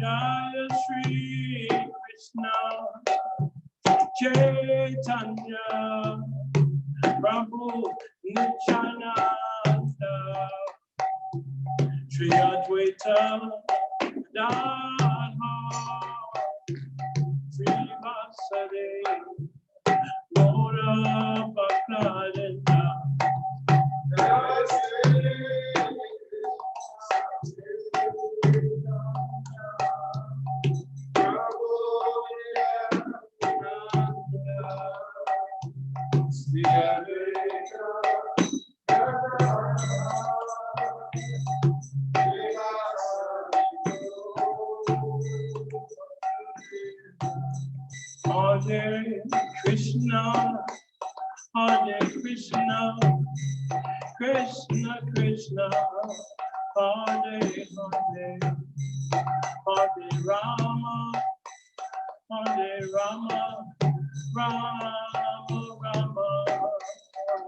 Jaya Shri Krishna Chaitanya Prabhu Nityananda Shri Advaita Gadadhara Shri Vasudeva Gaura Bhakta Hare Krishna, Hare Krishna, Krishna Krishna, Hare Hare, Hare Rama, Hare Rama, Rama Rama,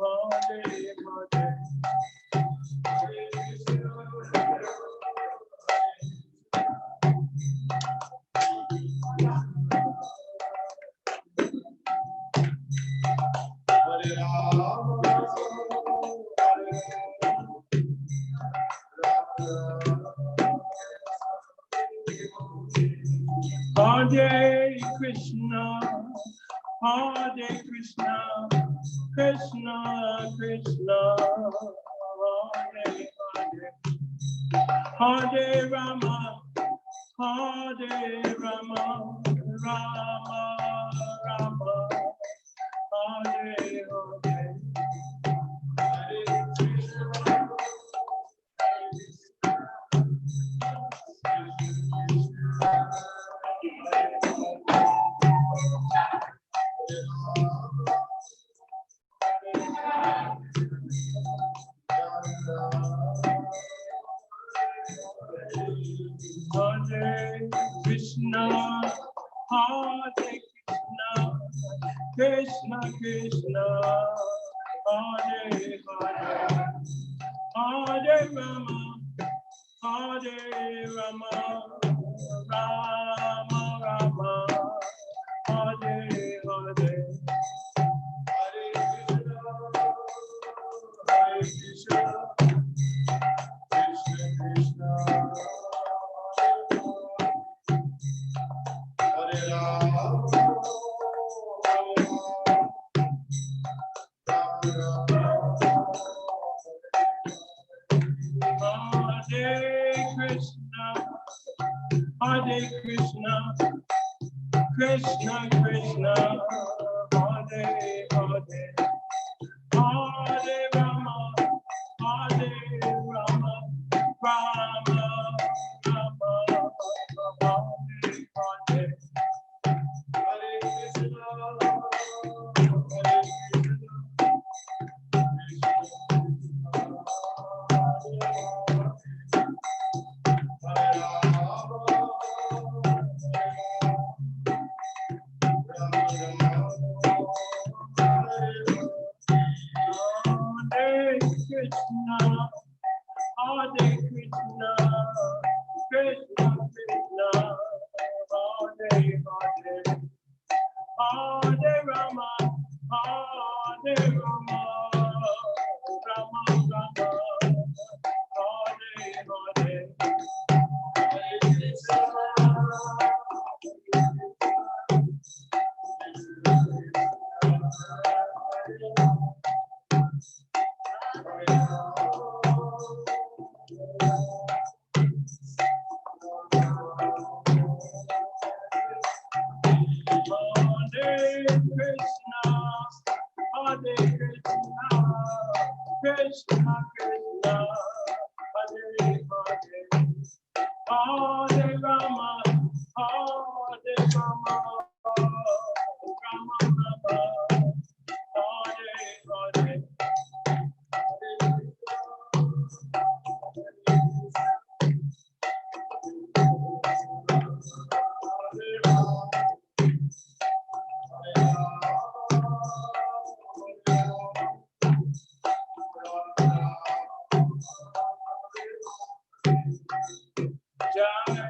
Hare Hare. Hare Krishna, Hare Krishna, Krishna Krishna, Hare Hare, Hare Rama, Hare Rama, Rama Rama, Hare Hare. Hare Krishna, Hare Krishna, Krishna Krishna, Hare Hare, Hare Rama, Hare Rama, Rama Rama, Hare Hare. Hare Krishna, Krishna Krishna, Hare Rama, Hare Krishna, Krishna Krishna, Hare Hare, Hare Rama, Hare Rama, Rama Rama, Hare Hare. Hare Krishna, Hare Krishna, Hare Krishna, Krishna Krishna, Hare Hare, Hare Rama, Hare Rama, Rama Rama, Hare Hare. Hare Krishna, Krishna Krishna, Hare Hare, Hare Rama, Hare Rama, Rama Rama, Hare Hare. Jaya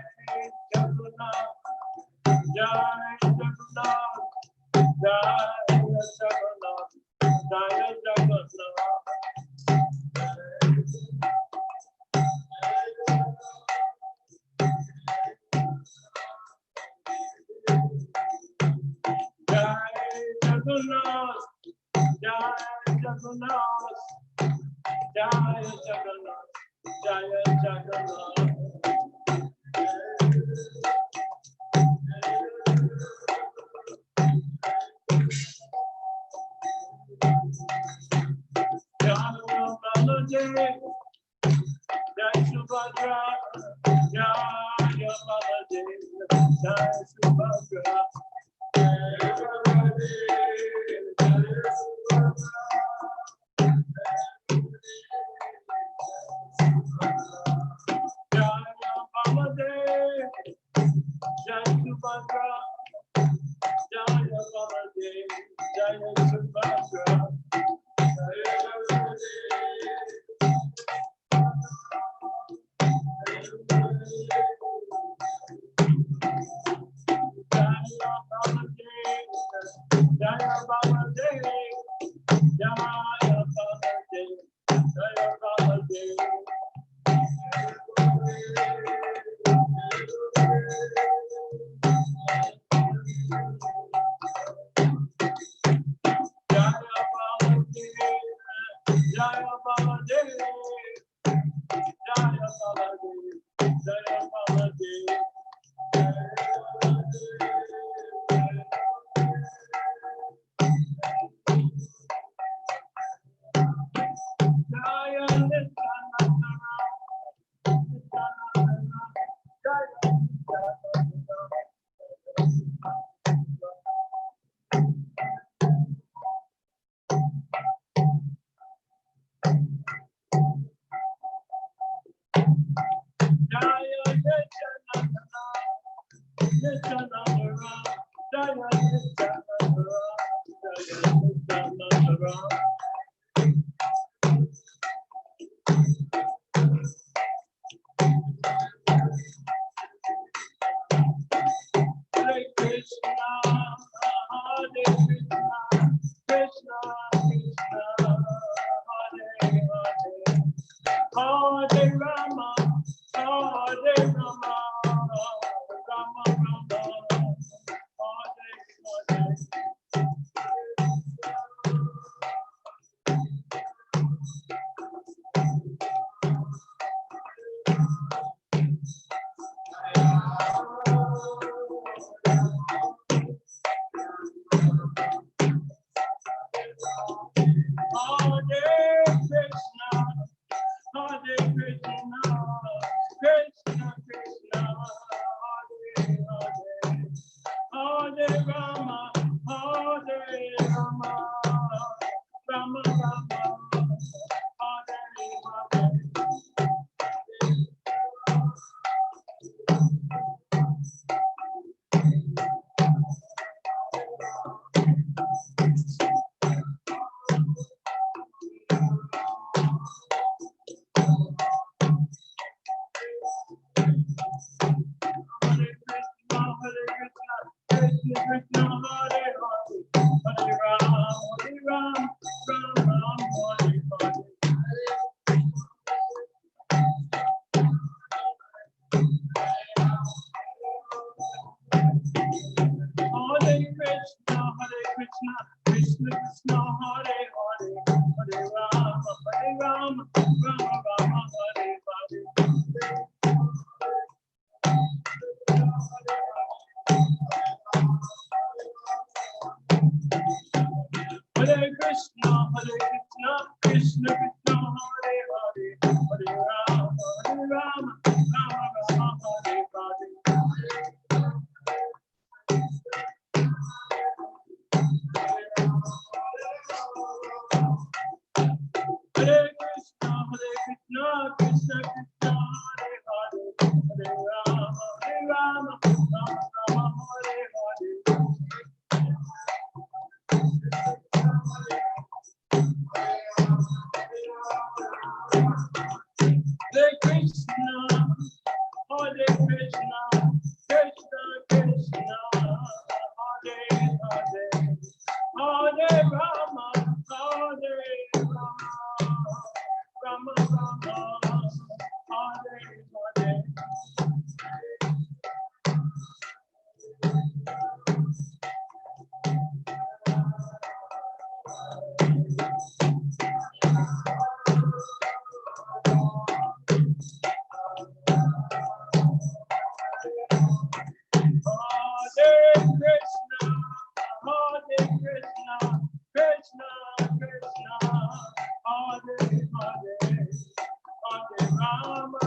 Rama,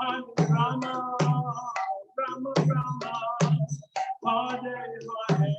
Hare Rama, Rama Rama, Hare Hare.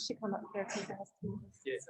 She come up here because it has to. Yes.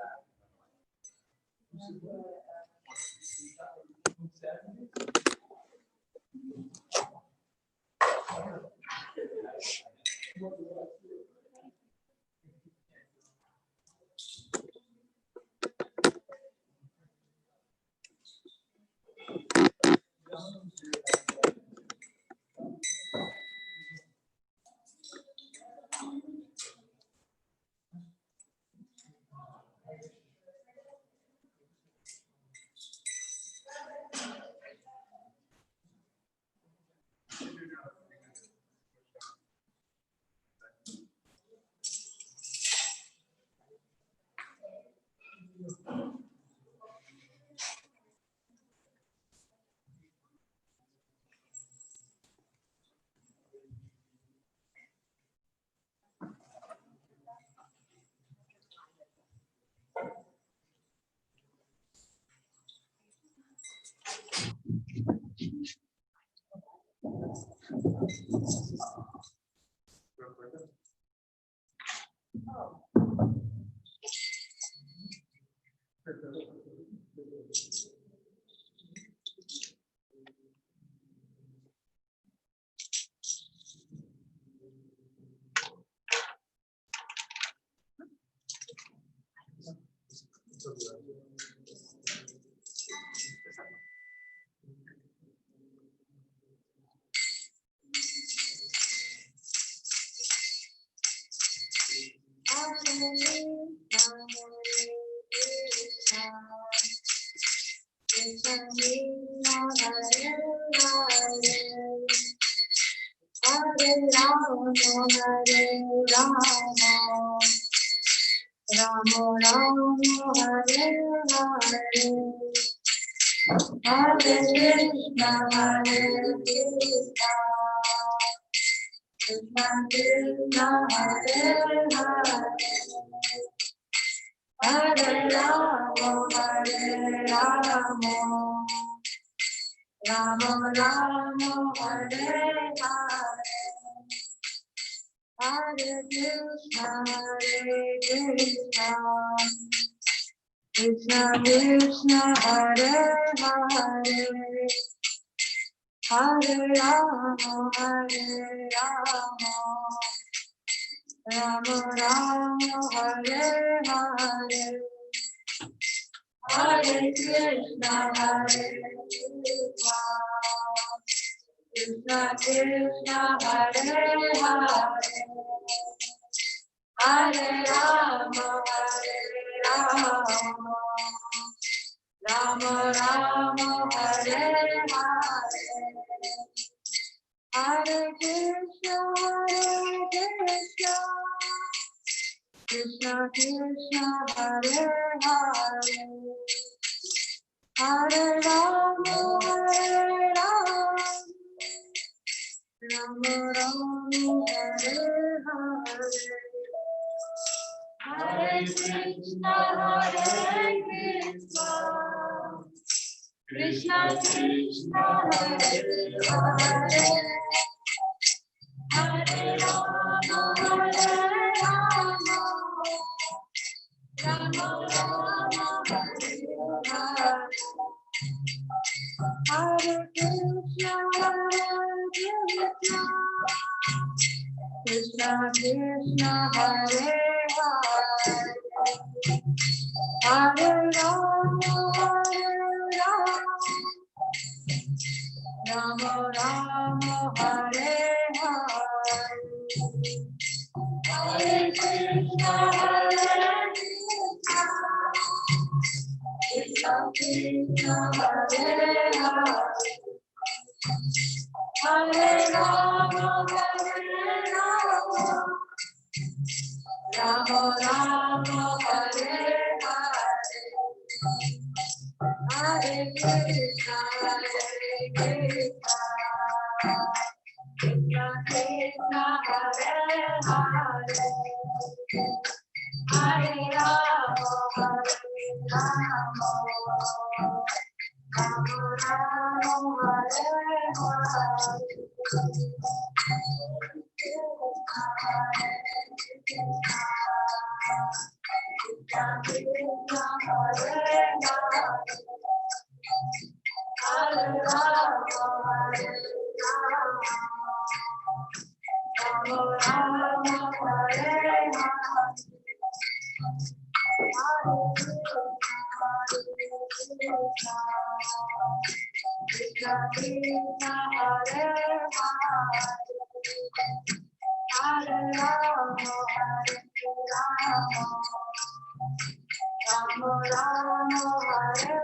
Rama Rama Hare Hare Hare Krishna Krishna Krishna Hare Hare Hare Rama Rama Rama Hare Hare Hare Krishna Krishna Krishna Hare Hare Hare Rama Rama Rama Hare Hare Hare Krishna Krishna Krishna Hare Hare Hare Rama Rama Rama Hare Hare Hare Krishna Krishna Krishna Hare Hare Hare Rama Rama Rama Hare Hare Hare Krishna Krishna Krishna Hare Hare Hare Rama Rama Rama Hare Hare Hare Krishna Krishna Krishna Hare Hare Hare Rama Rama Rama Hare Hare Hare Krishna Krishna Krishna Hare Hare Hare Rama Rama Rama Hare Hare Hare Krishna Krishna Krishna Hare Hare Hare Rama Rama Rama Hare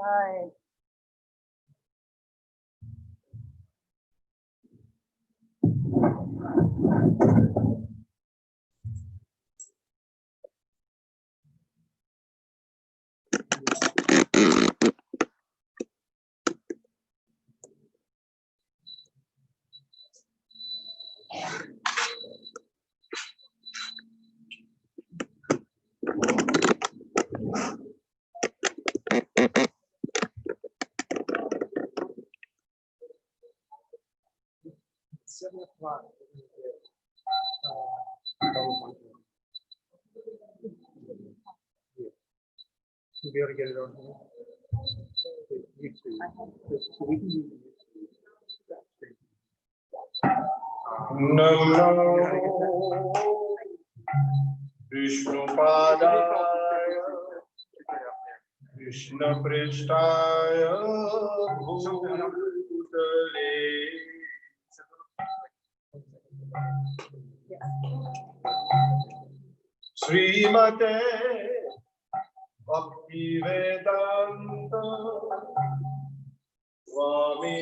Right. You'll be able to get it on here. YouTube. So we can use Namo Vishnu Padaya Krishna Prishtaya Bhutale Srimate Bhaktivedanta Swami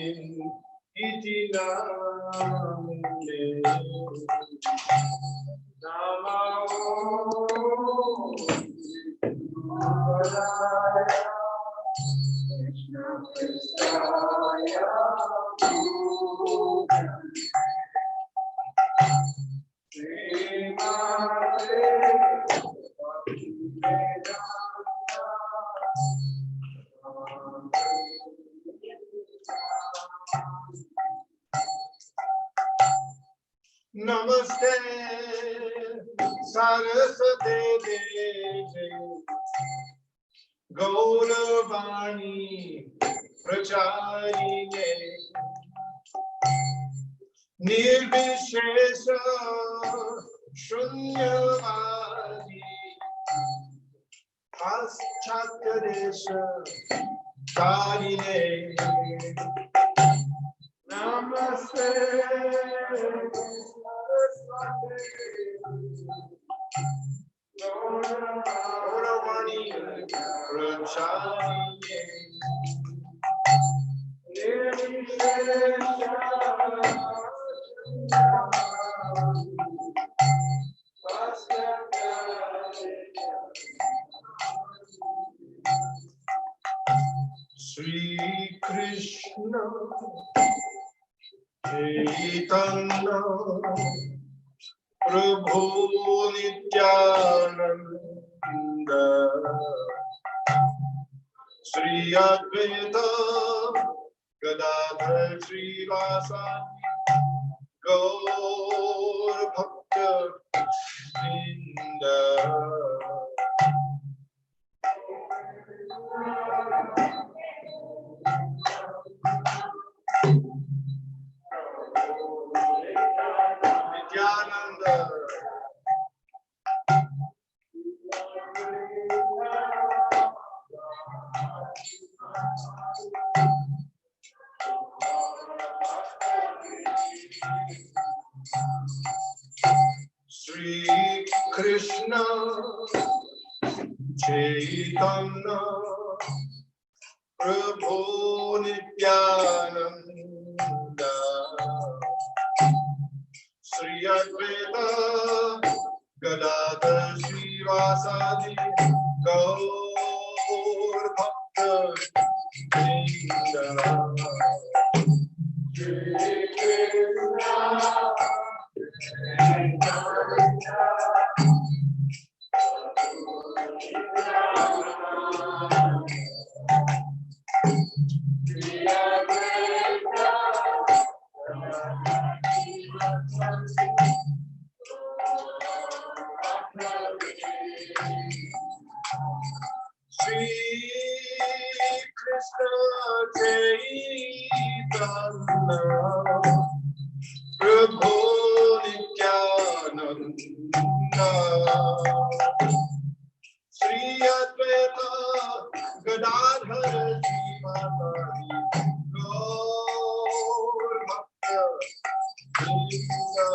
Iti Namine Namo Padaya Krishna Krishnaya Srimate Bhaktivedanta Namaste Saraswate Devi Gauravani Pracharine Nirvishesha Shunyavadi Paschatyadesh Karine Namaste Gauravani Pracharine Nirvishesha Sri Chaitanya Prabhu Nityananda Sri Advaita Gadadhar Srivasadi Gaur Bhakta Vrinda. Nityananda Sri Krishna Chaitanya Prabhu Nityananda Sri Advaita Gadadhar Srivasadi Gaur Bhakta Vrinda. Sri Krishna Chaitanya Prabhu Nityananda Sri Advaita Gadadhar Srivasadi Gaur Bhakta Vrinda.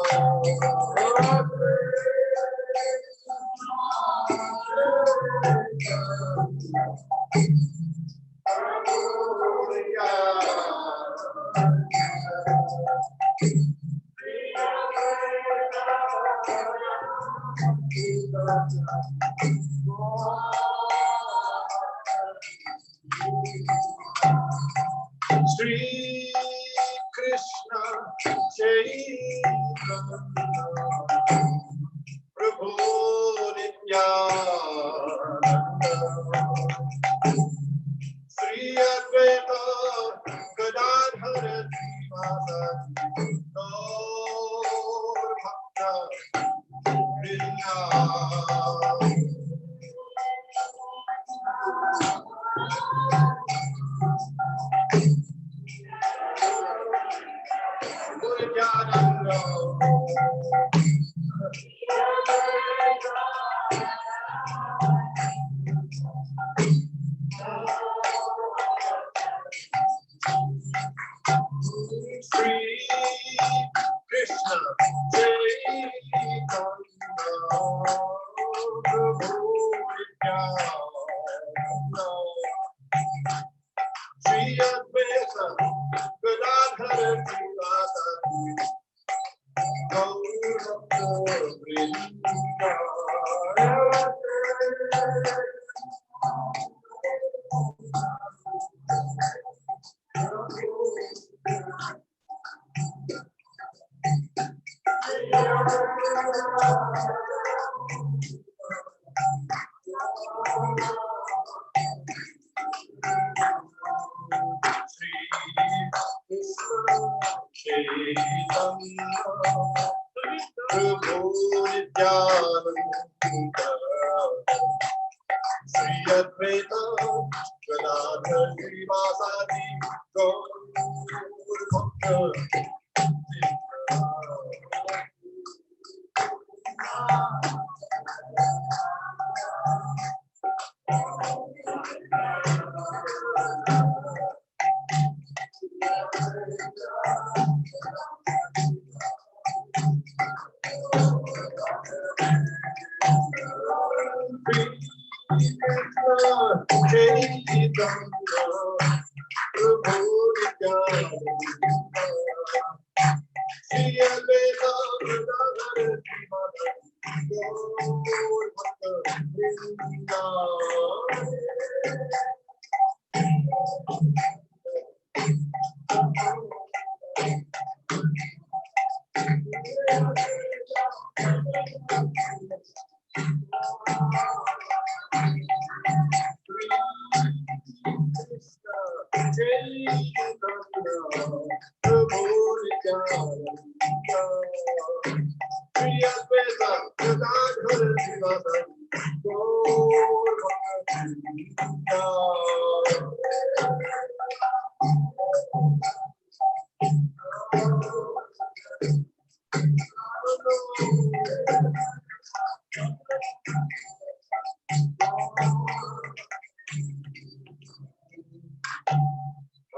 Sri Krishna Chaitanya Prabhu Nityananda Sri Advaita Gadadhar Srivasadi Gaur Bhakta Vrinda. Nityananda Sri Krishna Chaitanya Prabhu Nityananda Sri Advaita Gadadhar Srivasadi Gaur Bhakta Vrinda. Sri Krishna Chaitanya Prabhu Nityananda Sri Advaita Gadadhar Srivasadi Gaur Bhakta Vrinda.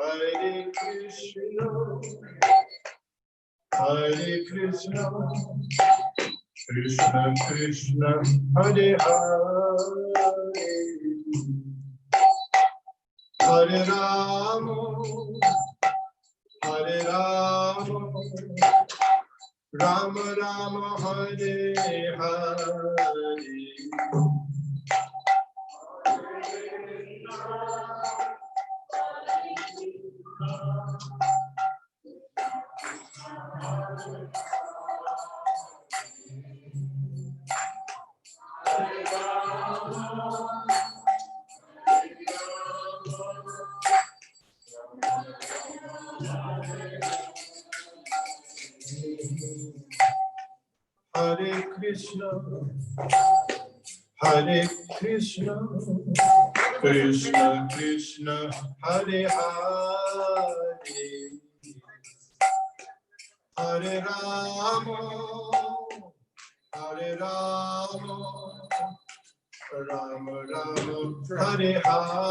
Hare Krishna, Hare Krishna, Krishna Krishna, Hare Hare, Hare Rama, Hare Rama, Rama Rama, Hare Hare. Hare Krishna, Hare Krishna, Krishna Krishna, Hare Hare, Hare Rama, Hare Rama, Rama Rama, Hare Hare.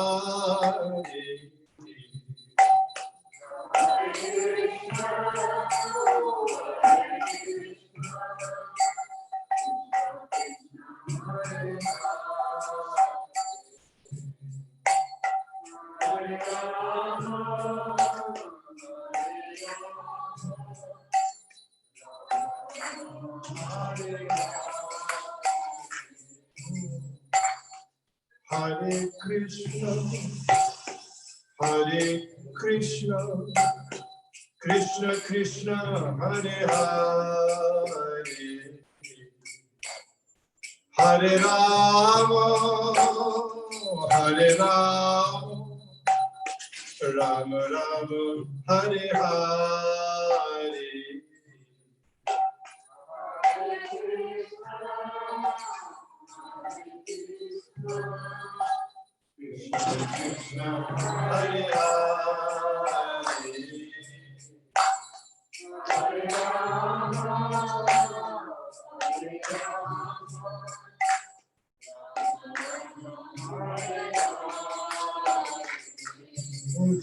Hare Krishna, Hare Krishna, Krishna Krishna, Hare Hare, Hare Rama, Hare Rama, Rama Rama, Hare Hare. Krishna Krishna, Hare Hare, Hare Rama,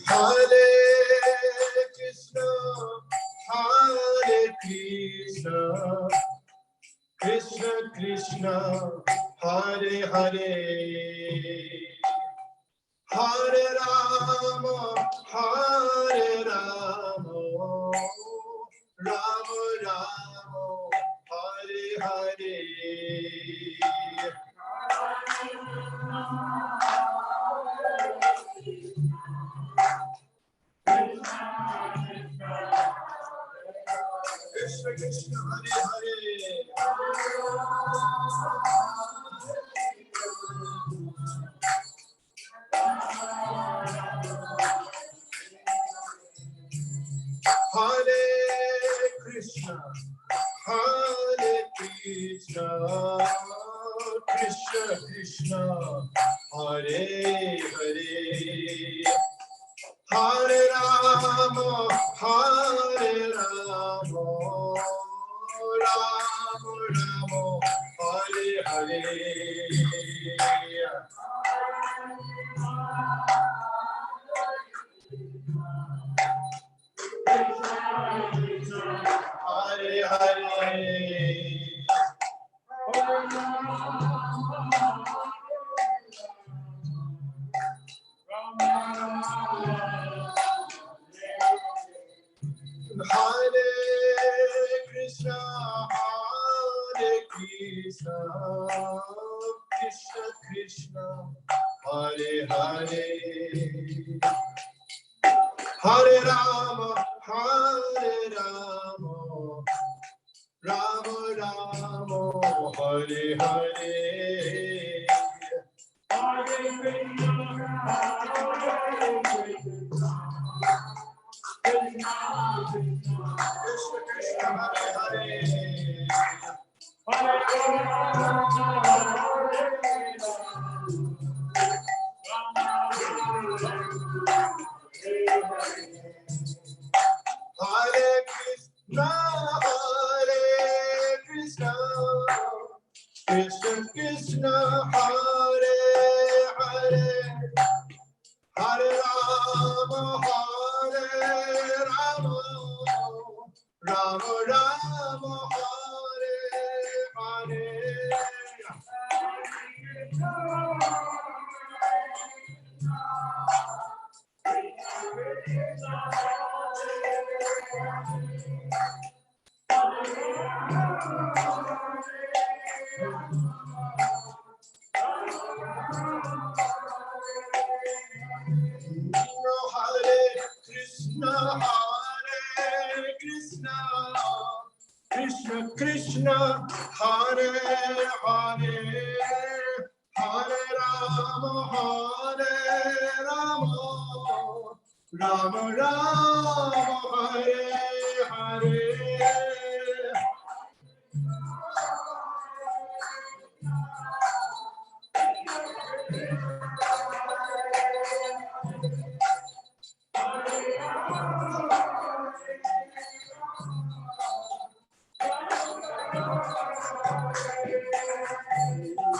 Hare Krishna, Hare Krishna, Krishna Krishna, Hare Hare, Hare Rama, Hare Rama, Rama Rama, Hare Hare. Krishna Krishna, Hare Hare. Hare Krishna, Hare Krishna, Krishna Krishna, Hare Hare, Hare Rama, Hare Rama, Rama Rama, Hare Hare. Hare Hare. Hare Krishna, Hare Krishna, Krishna Krishna, Hare Hare, Hare Rama, Rama Hare Hare. Krishna Krishna Hare Hare Krishna, Hare Krishna, Krishna Krishna, Hare Hare, Hare Rama, Hare Rama, Rama Rama, Hare Hare. Hare Krishna, Hare Krishna, Krishna Krishna, Hare Hare, Hare Rama, Hare Rama, Rama Rama, Hare Hare.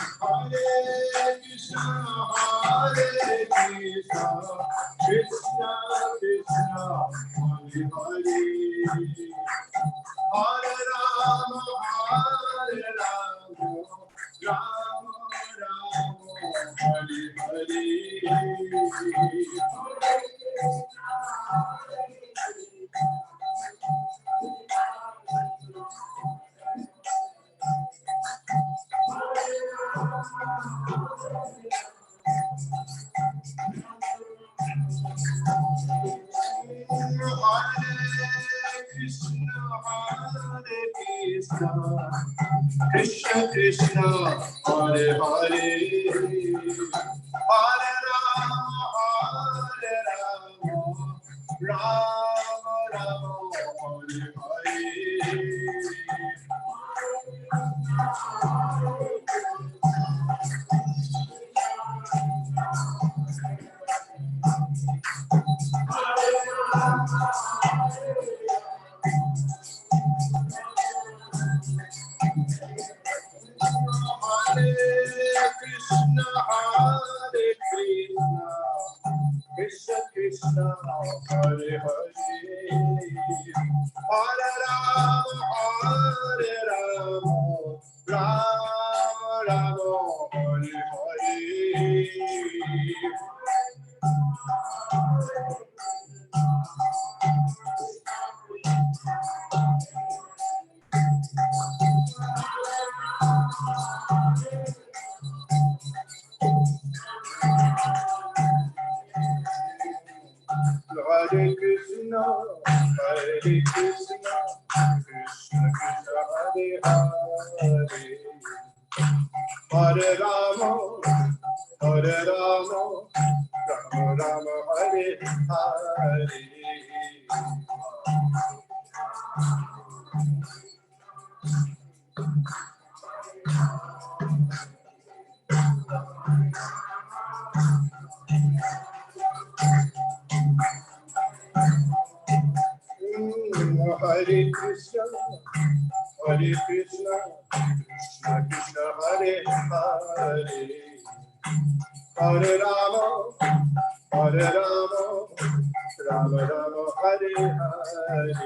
Hare Krishna, Hare Krishna, Krishna Krishna, Hare Hare, Hare Rama, Hare Rama, Rama Rama, Hare Krishna Krishna, Hare Hare, Hare Rama, Hare Rama, Rama Rama, Hare Hare. Hare Krishna, Hare Krishna, Krishna Krishna, Hare Hare, Hare Rama, Hare Rama, Rama Rama, Hare Hare. Hare Krishna, Hare Krishna, Krishna Krishna, Hare Hare, Hare Rama, Hare Rama, Rama Rama, Hare Hare. Hare Krishna, Hare Krishna, Krishna Krishna, Hare Hare, Hare Rama, Hare Rama, Rama Rama, Hare Hare.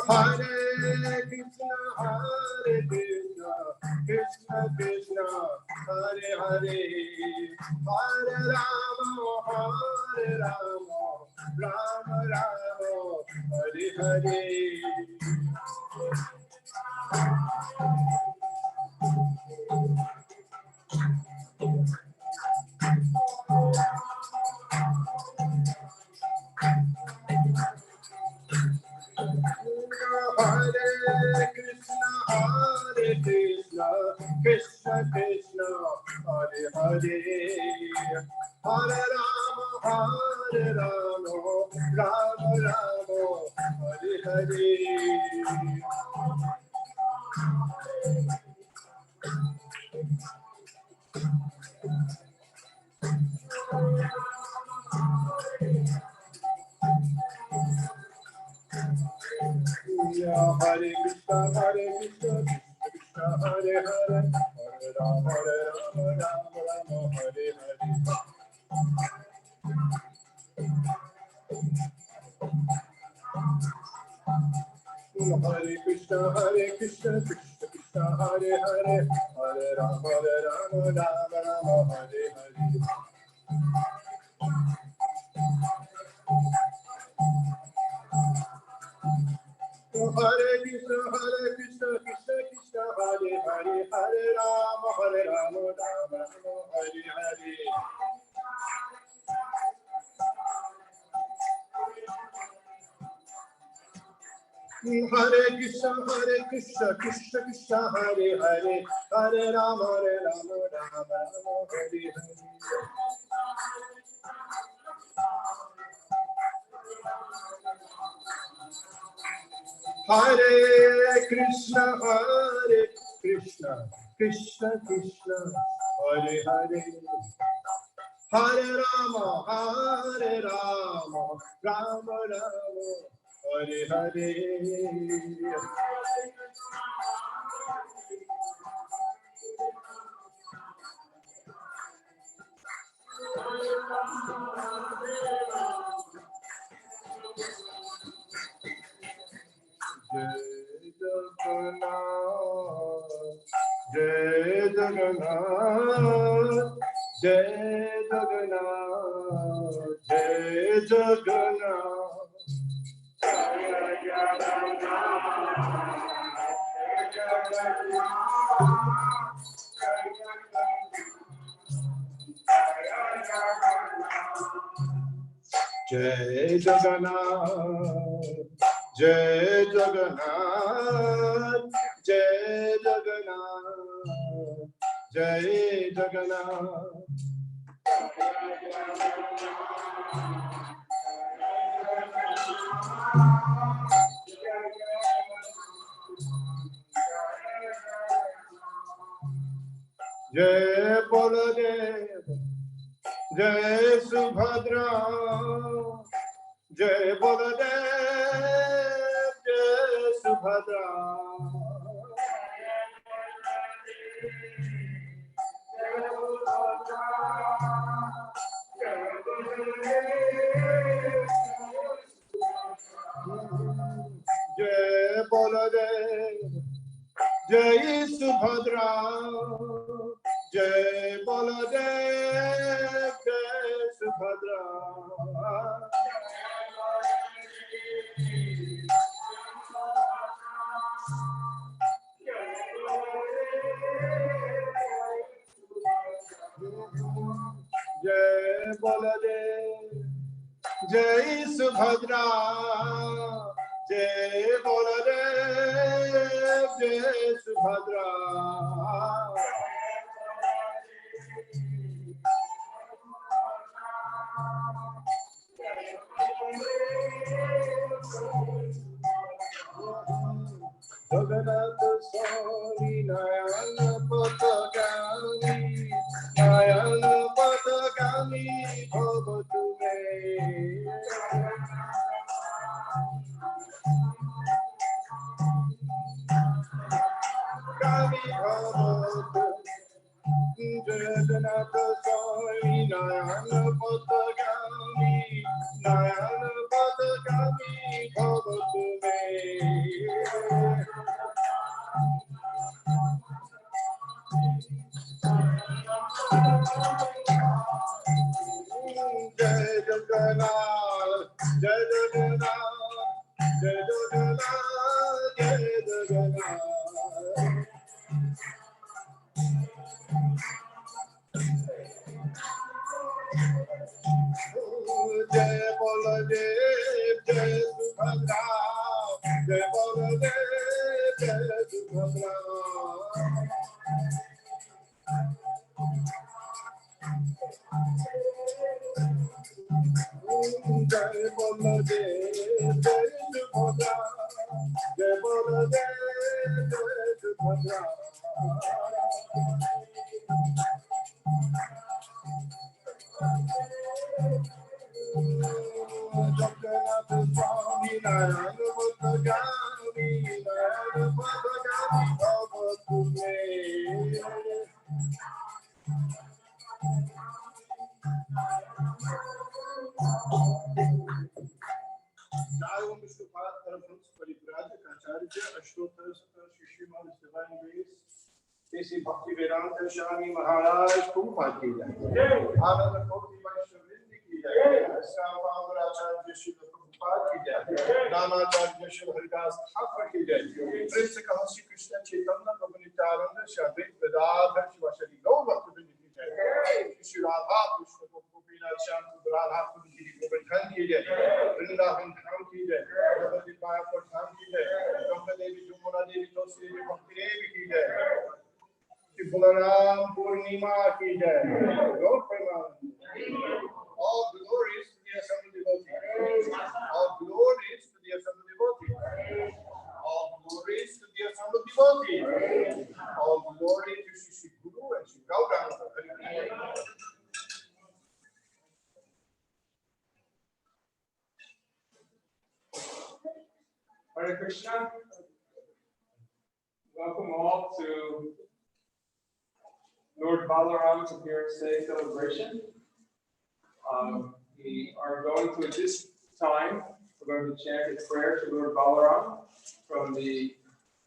Hare Krishna, Hare Krishna, Krishna Krishna, Hare Hare, Hare Rama, Hare Rama, Rama Rama, Hare Hare. Hare Krishna, Krishna Krishna, Hare Hare, Hare Rama, Rama Rama, Hare Hare. Hare Krishna, Krishna Krishna, Hare Hare, Hare Rama, Rama Rama, Hare Hare. Hare Krishna, Krishna Krishna, Hare Hare, Hare Rama, Rama Rama, Hare Hare. Hare Krishna, Krishna Krishna, Hare Hare, Hare Rama, Rama Rama, Hare Hare. Hare Krishna, Krishna Krishna, Hare Hare, Hare Rama, Rama Rama, Hare Hare. Hare Krishna, Krishna Krishna, Hare Hare, Hare Rama, Rama Rama, Hare Hare. Jai Jagannath, Jai Jagannath, Jai Jagannath. Jai Jagannath, Jai Jagannath, Jai Jagannath, Jai Jagannath. Jai Baladev, Jai Subhadra, Jai Baladev, Jai Subhadra. Jai Baladev, Jai Subhadra, Jai Baladev, Jai Subhadra. Jai Baladev, Jai Subhadra, Jai Baladev, Jai Subhadra. Jagannath Swami Nayana Patagami, Nayana Patagami Bhavatu Me. Kami Bhavatu, Jagannath Swami Nayana Patagami, Nayana Patagami Bhavatu Me. Jai Jagannath, Jai Jagannath, Jai Jagannath, Jai Jagannath. Jai Baladev, Jai Subhadra, Jai Baladev, Jai Subhadra. Jai Baladev, Jai Subhadra. Jai Baladev, Jai Subhadra. Jagannath Swami Narayana Bhattagami Narayana Bhattagami Bhavakume. Jai Om Vishnu Bharat Tarafans Parivrajak Acharya Ashtotar Satar Shishimad Divine Grace Desi Bhakti Vedanta Swami Maharaj Prabhupada ki jai. Ananda Koti Vaishnavindi ki jai. Sambhav Acharya Srila Prabhupada ki jai. Namacharya Srila Haridas Thakur ki jai. Prince Kahasi Krishna Chaitanya Prabhu Nityananda Shadrik Vedadhar Shivashari Gaur Bhaktivinoda ki jai. Shri Radha Krishna Gopinath Shyam Radha Kundi Govind Khan ki jai. Vrindavan Dham ki jai. Bhagavati Mayapur Dham ki jai. Ganga Devi Jumuna Devi Tulsi Devi Bhakti Devi ki jai. Balarama Purnima ki jai. Lord Preman. All glories to the assembled devotees. All glories to the assembled devotees. All glories to the assembled devotees. All glory to Shri Guru and Shri Gauranga. Hare Krishna. Welcome all to Lord Balarama's Appearance Day celebration. We are going to, at this time, we're going to chant a prayer to Lord Balaram from the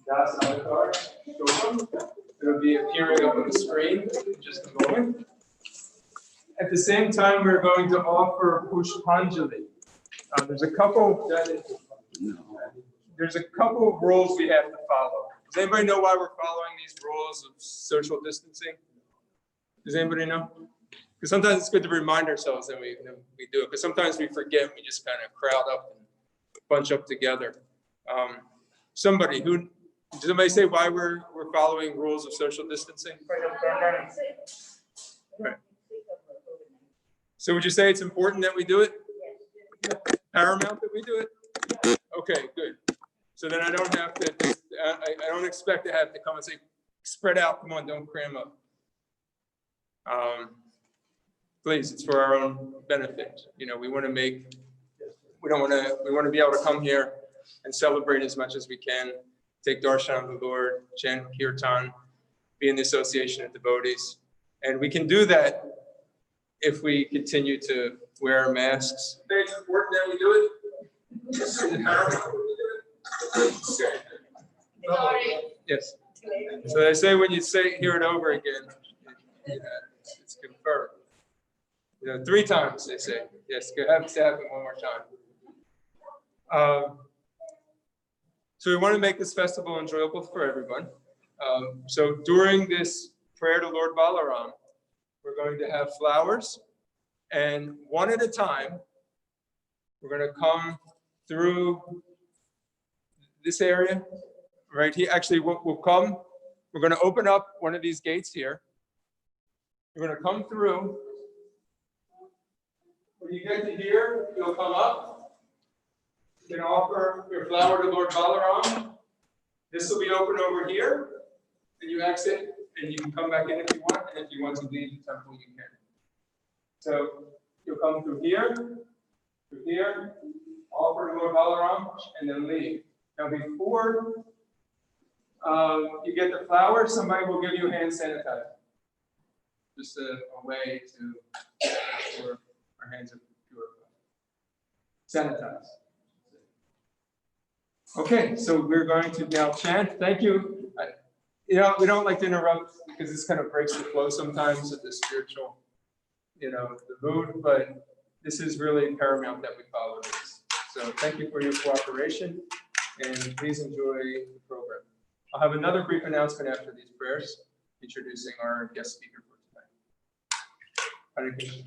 Das Avatar Shloka. It will be appearing up on the screen in just a moment. At the same time, we're going to offer Pushpanjali. There's a couple rules we have to follow. Does anybody know why we're following these rules of social distancing? Does anybody know? Because sometimes it's good to remind ourselves that we do it. Because sometimes we forget, we just kind of crowd up and bunch up together. Does somebody say why we're following rules of social distancing? Right. So would you say it's important that we do it? Paramount that we do it? Okay, good. So then I don't have to, I don't expect to have to come and say, spread out, come on, don't cram up. Please, it's for our own benefit. You know, we want to be able to come here and celebrate as much as we can, take darshan of the Lord, chant kirtan, be in the association of devotees. And we can do that if we continue to wear our masks. It's important that we do it. Yes. So they say when you hear it over again, it's confirmed. 3 times they say. Yes, have to happen one more time. So we want to make this festival enjoyable for everyone. So during this prayer to Lord Balaram, we're going to have flowers, and one at a time, we're going to come through this area right here. Actually, we're going to open up one of these gates here. We're going to come through. When you get to here, you'll come up. You can offer your flower to Lord Balaram. This will be open over here, and you exit, and you can come back in if you want, and if you want to leave the temple, you can. So you'll come through here, offer to Lord Balaram, and then leave. Now before you get the flower, somebody will give you hand sanitizer. Just a way to make sure our hands are purified. Sanitize. Okay, so we're going to now chant. Thank you. We don't like to interrupt because this kind of breaks the flow sometimes of the spiritual, the mood, but this is really paramount that we follow this. So thank you for your cooperation, and please enjoy the program. I'll have another brief announcement after these prayers, introducing our guest speaker for tonight. Hare Krishna.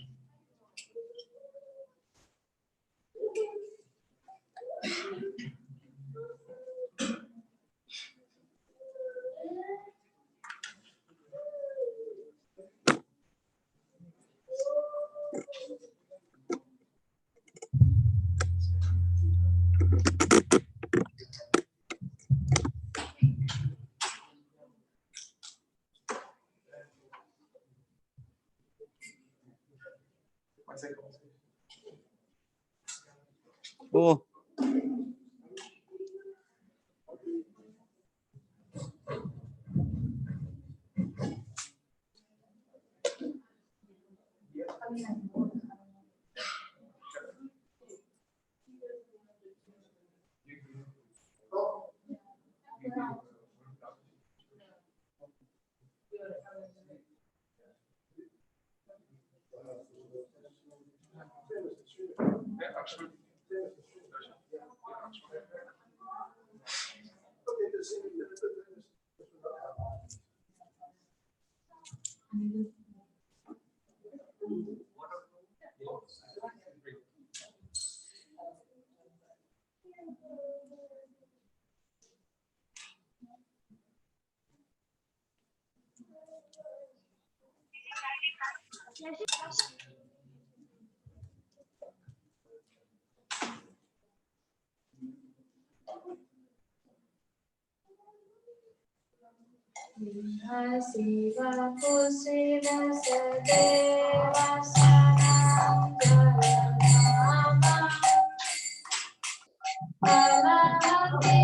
Siva Kusila Sadeva Sanam Jalanama Balarama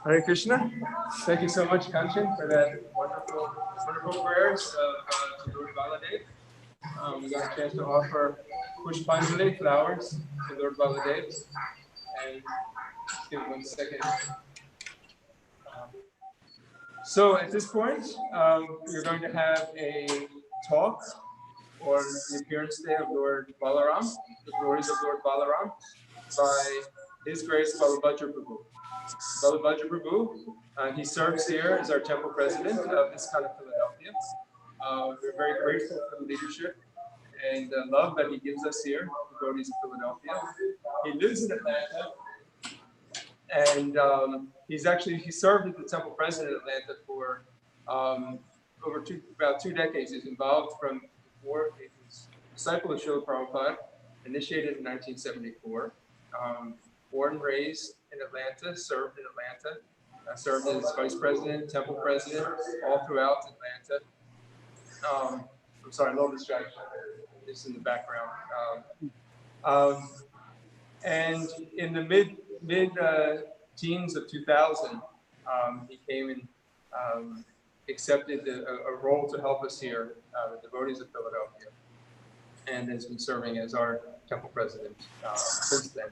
Hare Krishna. Thank you so much, Kanchan, for that wonderful prayers to Lord Baladev. We got a chance to offer Pushpanjali flowers to Lord Baladev. And give me 1 second. So at this point, we're going to have a talk on the appearance day of Lord Balaram, the glories of Lord Balaram, by His Grace Balabhadra Prabhu. Balabhadra Prabhu, he serves here as our temple president of ISKCON of Philadelphia. We're very grateful for the leadership and love that he gives us here, devotees of Philadelphia. He lives in Atlanta, and he served as the temple president of Atlanta for about 2 decades. He's involved from before. He was a disciple of Srila Prabhupada, initiated in 1974. Born and raised in Atlanta, served in Atlanta, served as vice president, temple president, all throughout Atlanta. I'm sorry, a little distraction. It's in the background. And in the mid teens of 2000, he came and accepted a role to help us here, the devotees of Philadelphia, and has been serving as our temple president since then.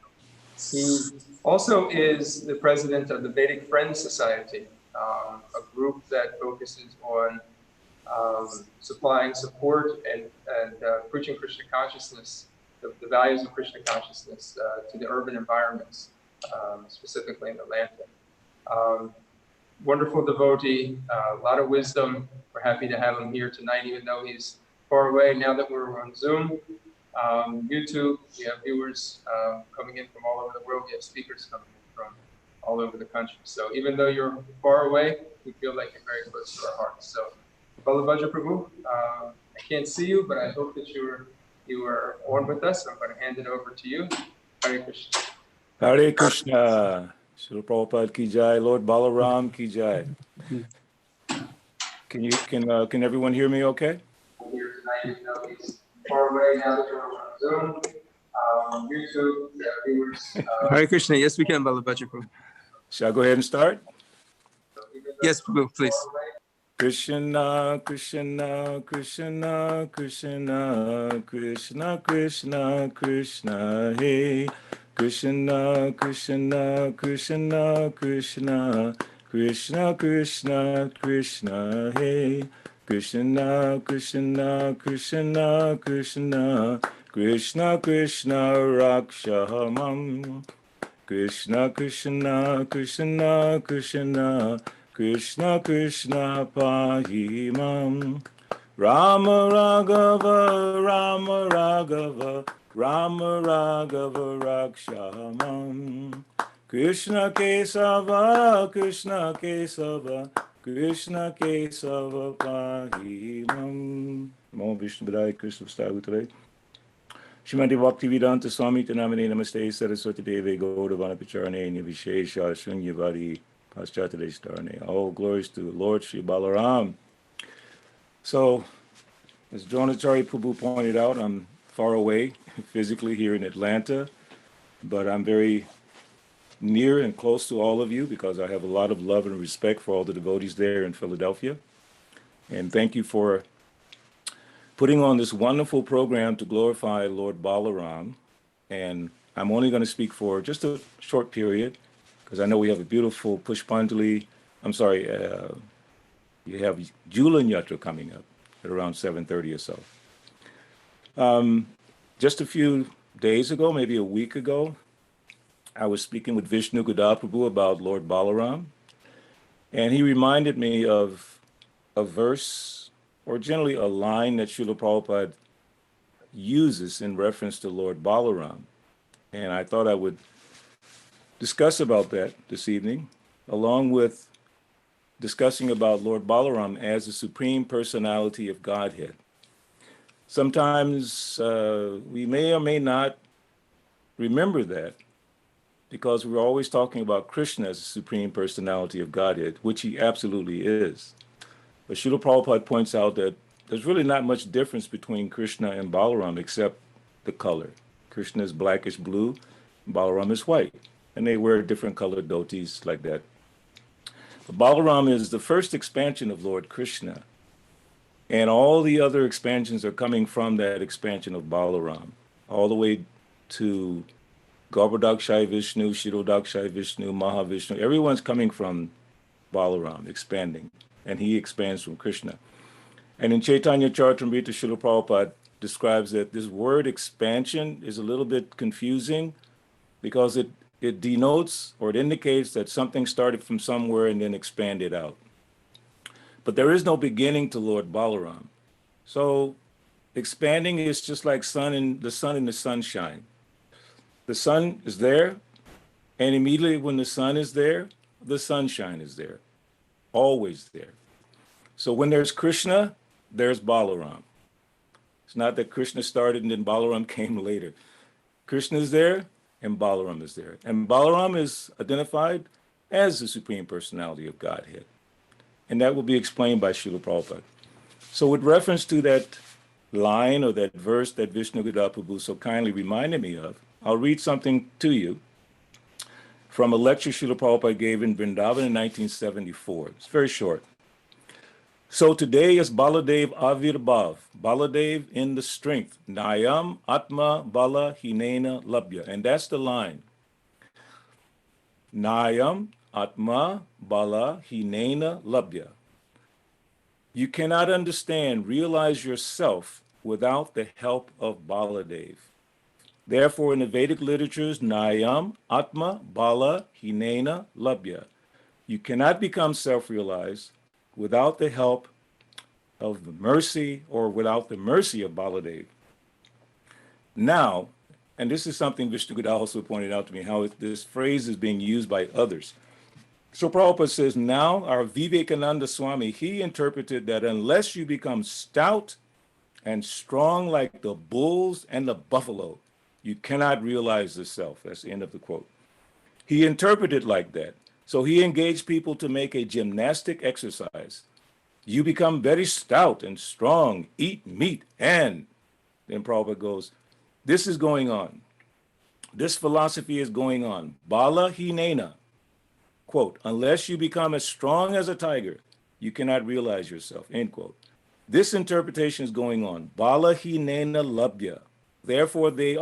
He also is the president of the Vedic Friends Society, a group that focuses on supplying support and preaching Krishna consciousness, the values of Krishna consciousness to the urban environments, specifically in Atlanta. Wonderful devotee, a lot of wisdom. We're happy to have him here tonight, even though he's far away. Now that we're on Zoom, YouTube, we have viewers coming in from all over the world. We have speakers coming in from all over the country. So even though you're far away, we feel like you're very close to our hearts. So, Balabhadra Prabhu, I can't see you, but I hope that you are on with us. I'm going to hand it over to you. Hare Krishna. Hare Krishna. Srila Prabhupada ki jai, Lord Balaram ki jai. Can everyone hear me okay? Here tonight, even though he's far away, now that we're on Zoom, YouTube, we have viewers. Hare Krishna. Yes, we can, Balabhadra Prabhu. Shall I go ahead and start? Yes, Prabhu, please. Krishna, Krishna, Krishna, Krishna, Krishna, Krishna, Krishna, hey. Krishna, Krishna, Krishna, Krishna, Krishna, Krishna, Krishna, hey. Krishna, Krishna, Krishna, Krishna, Krishna, Krishna, Rakshamam. Krishna, Krishna, Krishna, Krishna, Krishna, Krishna, Pahimam. Rama Raghava, Rama Raghava, Rama Raghava, Rakshamam. Krishna Kesava, Krishna Kesava, Krishna Kesava, Pahimam. Namo Vishnu Padaya Krishna Vastava. Shrimati Bhaktivedanta Swami Tanamane Namaste Saraswati Deve Gauda Vanapacharane Nivishesha Shunyavadi Paschatadeshtarane. All glories to Lord Sri Balaram. So, as Dronacharya Prabhu pointed out, I'm far away physically here in Atlanta, but I'm very near and close to all of you because I have a lot of love and respect for all the devotees there in Philadelphia. And thank you for putting on this wonderful program to glorify Lord Balaram. And I'm only going to speak for just a short period because I know we have a beautiful Pushpanjali. I'm sorry, you have Julan Yatra coming up at around 7:30 or so. Just a few days ago, maybe a week ago, I was speaking with Vishnu Prabhu about Lord Balaram, and he reminded me of a verse, or generally a line that Srila Prabhupada uses in reference to Lord Balaram. And I thought I would discuss about that this evening, along with discussing about Lord Balaram as the Supreme Personality of Godhead. Sometimes we may or may not remember that because we're always talking about Krishna as the Supreme Personality of Godhead, which he absolutely is. But Srila Prabhupada points out that there's really not much difference between Krishna and Balaram except the color. Krishna is blackish blue, Balaram is white, and they wear different colored dhotis like that. But Balaram is the first expansion of Lord Krishna, and all the other expansions are coming from that expansion of Balaram, all the way to Garbhodakshai Vishnu, Shirodakshai Vishnu, Mahavishnu. Everyone's coming from Balaram, expanding, and he expands from Krishna. And in Chaitanya Charitamrita, Srila Prabhupada describes that this word expansion is a little bit confusing because it denotes or it indicates that something started from somewhere and then expanded out. But there is no beginning to Lord Balaram. So expanding is just like the sun and the sunshine. The sun is there, and immediately when the sun is there, the sunshine is there, always there. So when there's Krishna, there's Balaram. It's not that Krishna started and then Balaram came later. Krishna is there and Balaram is there. And Balaram is identified as the Supreme Personality of Godhead. And that will be explained by Srila Prabhupada. So with reference to that line or that verse that Vishnu Prabhu so kindly reminded me of, I'll read something to you from a lecture Srila Prabhupada gave in Vrindavan in 1974. It's very short. So today is Baladev Avirbhav, Baladev in the strength, Nayam Atma Bala Hinena Labhya. And that's the line. Nayam Atma Bala Hinena Labhya. You cannot understand, realize yourself without the help of Baladev. Therefore, in the Vedic literatures, Nayam Atma Bala Hinena Labhya. You cannot become self-realized without the help of the mercy or without the mercy of Baladev. Now, and this is something Vishnu Gada also pointed out to me, how this phrase is being used by others. So Prabhupada says, now our Vivekananda Swami, he interpreted that unless you become stout and strong like the bulls and the buffalo, you cannot realize the self. That's the end of the quote. He interpreted like that. So he engaged people to make a gymnastic exercise. You become very stout and strong, eat meat, and then Prabhupada goes, this is going on. This philosophy is going on. Bala hinena, quote, unless you become as strong as a tiger, you cannot realize yourself, end quote. This interpretation is going on. Bala hinena labhya. Therefore, they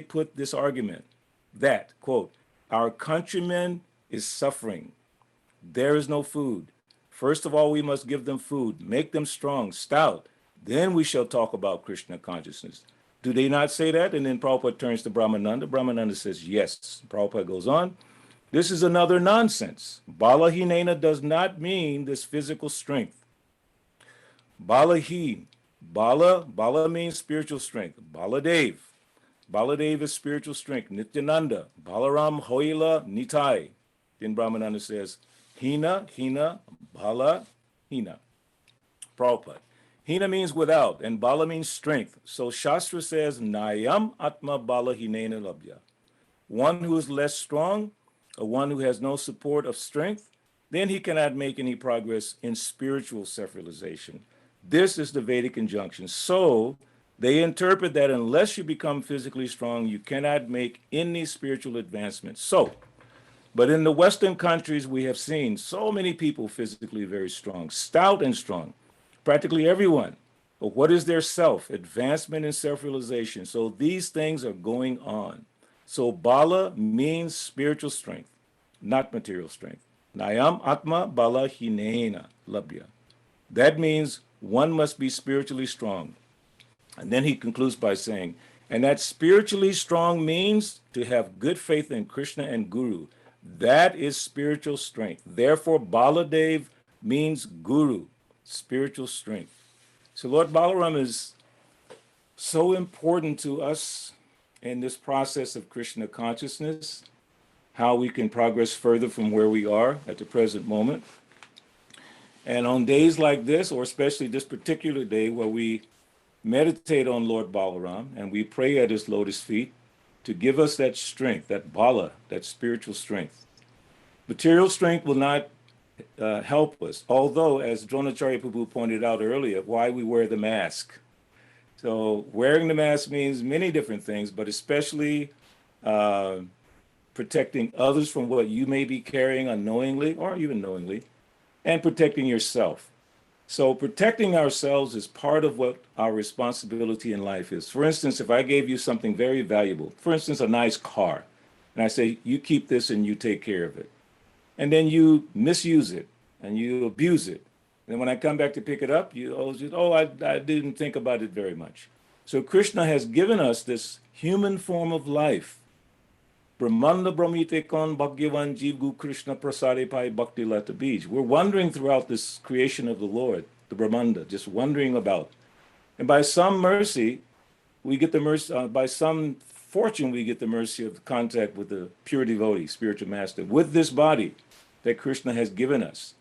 put this argument that, quote, our countrymen is suffering. There is no food. First of all, we must give them food, make them strong, stout. Then we shall talk about Krishna consciousness. Do they not say that? And then Prabhupada turns to Brahmananda. Brahmananda says, yes. Prabhupada goes on. This is another nonsense. Bala hinena does not mean this physical strength. Bala means spiritual strength. Baladev is spiritual strength. Nityananda, Balaram Hoila Nitai. Then Brahmananda says, Hina, Bala, Hina. Prabhupada. Hina means without, and Bala means strength. So Shastra says, Nayam Atma Bala Hinena Labhya. One who is less strong, or one who has no support of strength, then he cannot make any progress in spiritual self-realization. This is the Vedic injunction. So they interpret that unless you become physically strong, you cannot make any spiritual advancement. But in the Western countries, we have seen so many people physically very strong, stout and strong, practically everyone. But what is their self? Advancement in self-realization. So these things are going on. So Bala means spiritual strength, not material strength. Nayam Atma Bala Hinena Labhya. That means one must be spiritually strong. And then he concludes by saying, and that spiritually strong means to have good faith in Krishna and Guru. That is spiritual strength. Therefore, Baladev means Guru, spiritual strength. So Lord Balaram is so important to us in this process of Krishna consciousness, how we can progress further from where we are at the present moment. And on days like this, or especially this particular day where we meditate on Lord Balaram and we pray at his lotus feet to give us that strength, that bala, that spiritual strength. Material strength will not help us, although, as Dronacharya Prabhu pointed out earlier, why we wear the mask. So wearing the mask means many different things, but especially protecting others from what you may be carrying unknowingly or even knowingly, and protecting yourself. So protecting ourselves is part of what our responsibility in life is. For instance, if I gave you something very valuable, for instance, a nice car, and I say, you keep this and you take care of it. And then you misuse it and you abuse it. And when I come back to pick it up, I didn't think about it very much. So Krishna has given us this human form of life. Brahmanda Brahmite Kon Bhagyavan Jeev Gu Krishna Prasade Pai Bhakti Lata Bij. We're wandering throughout this creation of the Lord, the Brahmanda, just wandering about. And by some mercy, we get the mercy, by some fortune, we get the mercy of contact with the pure devotee, spiritual master, with this body that Krishna has given us.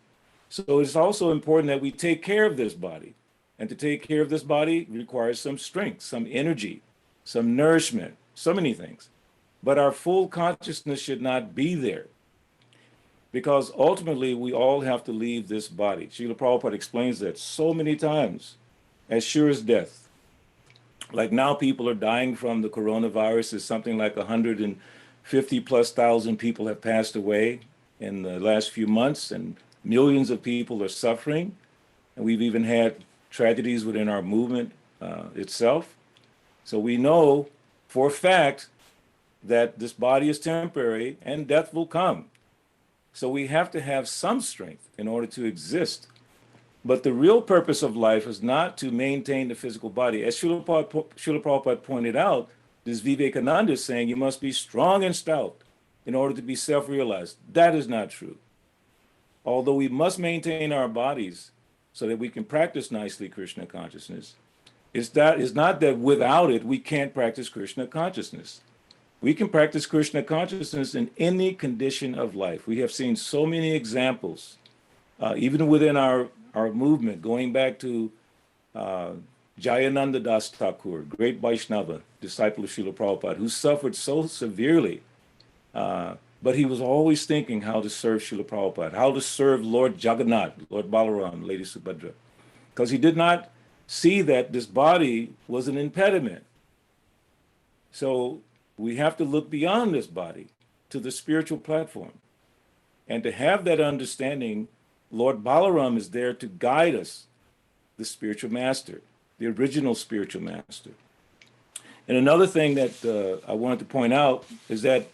So it's also important that we take care of this body. And to take care of this body requires some strength, some energy, some nourishment, so many things. But our full consciousness should not be there, because ultimately we all have to leave this body. Srila Prabhupada explains that so many times, as sure as death. Like now people are dying from the coronavirus. It's something like 150,000+ people have passed away in the last few months, and millions of people are suffering. And we've even had tragedies within our movement itself. So we know for a fact that this body is temporary and death will come. So we have to have some strength in order to exist. But the real purpose of life is not to maintain the physical body. As Srila Prabhupada pointed out, this Vivekananda is saying you must be strong and stout in order to be self-realized. That is not true. Although we must maintain our bodies so that we can practice nicely Krishna consciousness, it's not that without it we can't practice Krishna consciousness. We can practice Krishna consciousness in any condition of life. We have seen so many examples, even within our movement, going back to Jayananda Das Thakur, great Vaishnava, disciple of Srila Prabhupada, who suffered so severely, but he was always thinking how to serve Srila Prabhupada, how to serve Lord Jagannath, Lord Balarama, Lady Subhadra, because he did not see that this body was an impediment. So we have to look beyond this body to the spiritual platform. And to have that understanding, Lord Balaram is there to guide us, the spiritual master, the original spiritual master. And another thing that I wanted to point out is that,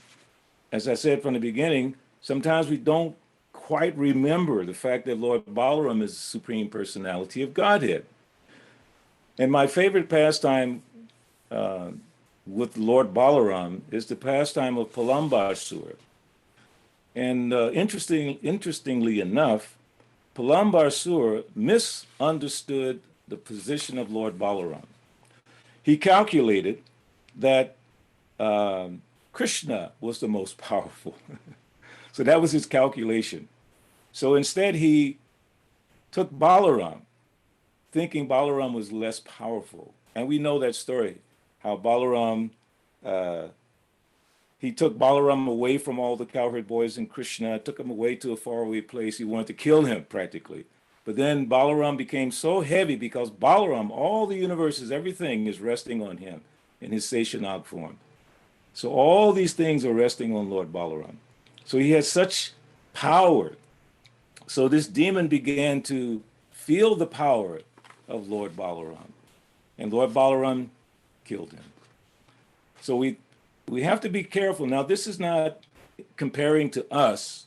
as I said from the beginning, sometimes we don't quite remember the fact that Lord Balaram is the Supreme Personality of Godhead. And my favorite pastime with Lord Balaram is the pastime of Palambasur. And interestingly enough, Palambasur misunderstood the position of Lord Balaram. He calculated that Krishna was the most powerful. So that was his calculation. So instead he took Balaram, thinking Balaram was less powerful. And we know that story, how Balaram, he took Balaram away from all the cowherd boys and Krishna, took him away to a faraway place. He wanted to kill him practically. But then Balaram became so heavy because Balaram, all the universes, everything is resting on him in his Seshanag form. So all these things are resting on Lord Balaram. So he has such power. So this demon began to feel the power of Lord Balaram. And Lord Balaram killed him. So we have to be careful. Now, this is not comparing to us,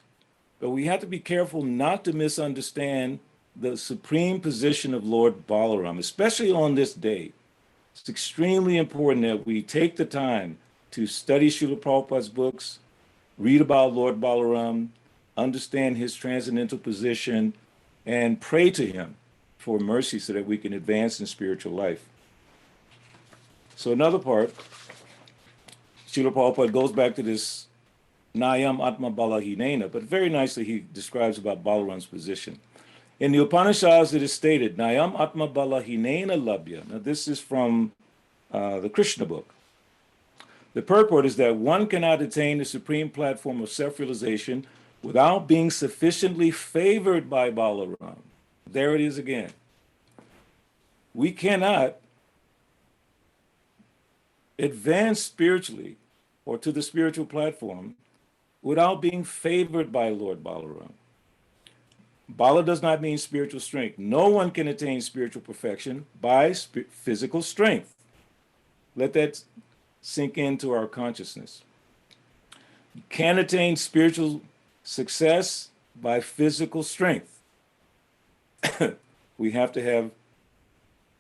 but we have to be careful not to misunderstand the supreme position of Lord Balaram, especially on this day. It's extremely important that we take the time to study Srila Prabhupada's books, read about Lord Balaram, understand his transcendental position, and pray to him for mercy so that we can advance in spiritual life. So another part, Srila Prabhupada goes back to this Nayam Atma Balahinena, but very nicely he describes about Balaram's position. In the Upanishads, it is stated, Nayam Atma Balahinena Labhya. Now this is from the Krishna book. The purport is that one cannot attain the supreme platform of self-realization without being sufficiently favored by Balaram. There it is again. We cannot advance spiritually or to the spiritual platform without being favored by Lord Balaram. Bala does not mean spiritual strength. No one can attain spiritual perfection by physical strength. Let that sink into our consciousness. You can't attain spiritual success by physical strength. We have to have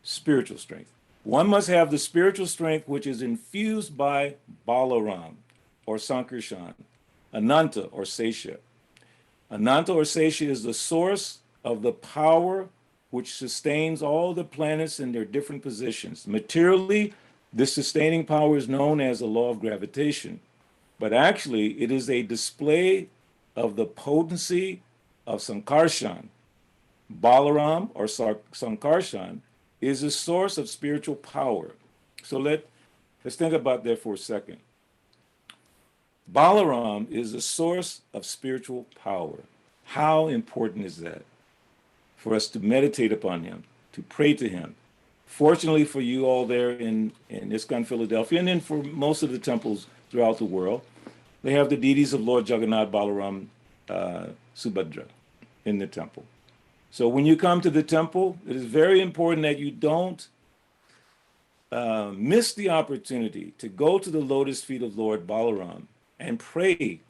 spiritual strength. One must have the spiritual strength which is infused by Balaram or Sankarshan, Ananta or Sesha. Ananta or Sesha is the source of the power which sustains all the planets in their different positions. Materially, this sustaining power is known as the law of gravitation, but actually it is a display of the potency of Sankarshan. Balaram or Sankarshan is a source of spiritual power. So let's think about that for a second. Balaram is a source of spiritual power. How important is that for us to meditate upon him, to pray to him? Fortunately for you all there in ISKCON Philadelphia, and then for most of the temples throughout the world, they have the deities of Lord Jagannath, Balaram, Subhadra in the temple. So when you come to the temple, it is very important that you don't miss the opportunity to go to the lotus feet of Lord Balaram and pray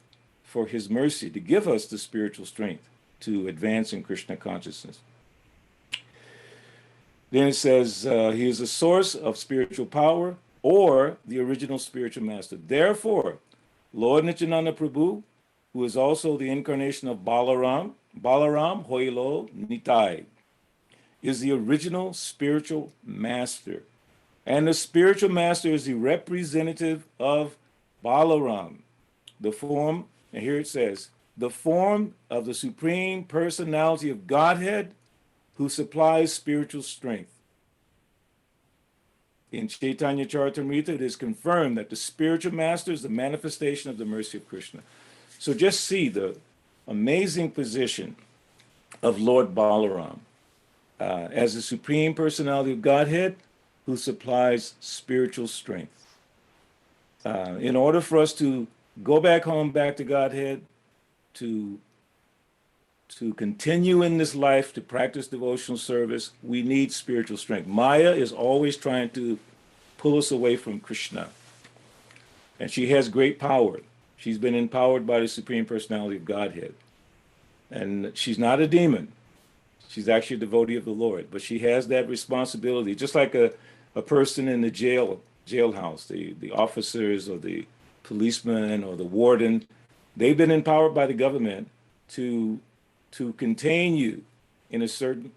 for his mercy to give us the spiritual strength to advance in Krishna consciousness. Then it says, he is a source of spiritual power or the original spiritual master. Therefore, Lord Nityananda Prabhu, who is also the incarnation of Balaram Hoilo Nitai, is the original spiritual master. And the spiritual master is the representative of Balaram, the form, and here it says, the form of the Supreme Personality of Godhead who supplies spiritual strength. In Chaitanya Charitamrita, it is confirmed that the spiritual master is the manifestation of the mercy of Krishna. So just see the amazing position of Lord Balaram as the Supreme Personality of Godhead who supplies spiritual strength. In order for us to go back home, back to Godhead, to continue in this life, to practice devotional service, we need spiritual strength. Maya is always trying to pull us away from Krishna. And she has great power. She's been empowered by the Supreme Personality of Godhead. And she's not a demon. She's actually a devotee of the Lord. But she has that responsibility, just like a person in the jailhouse, the officers or the policeman or the warden. They've been empowered by the government to contain you in a certain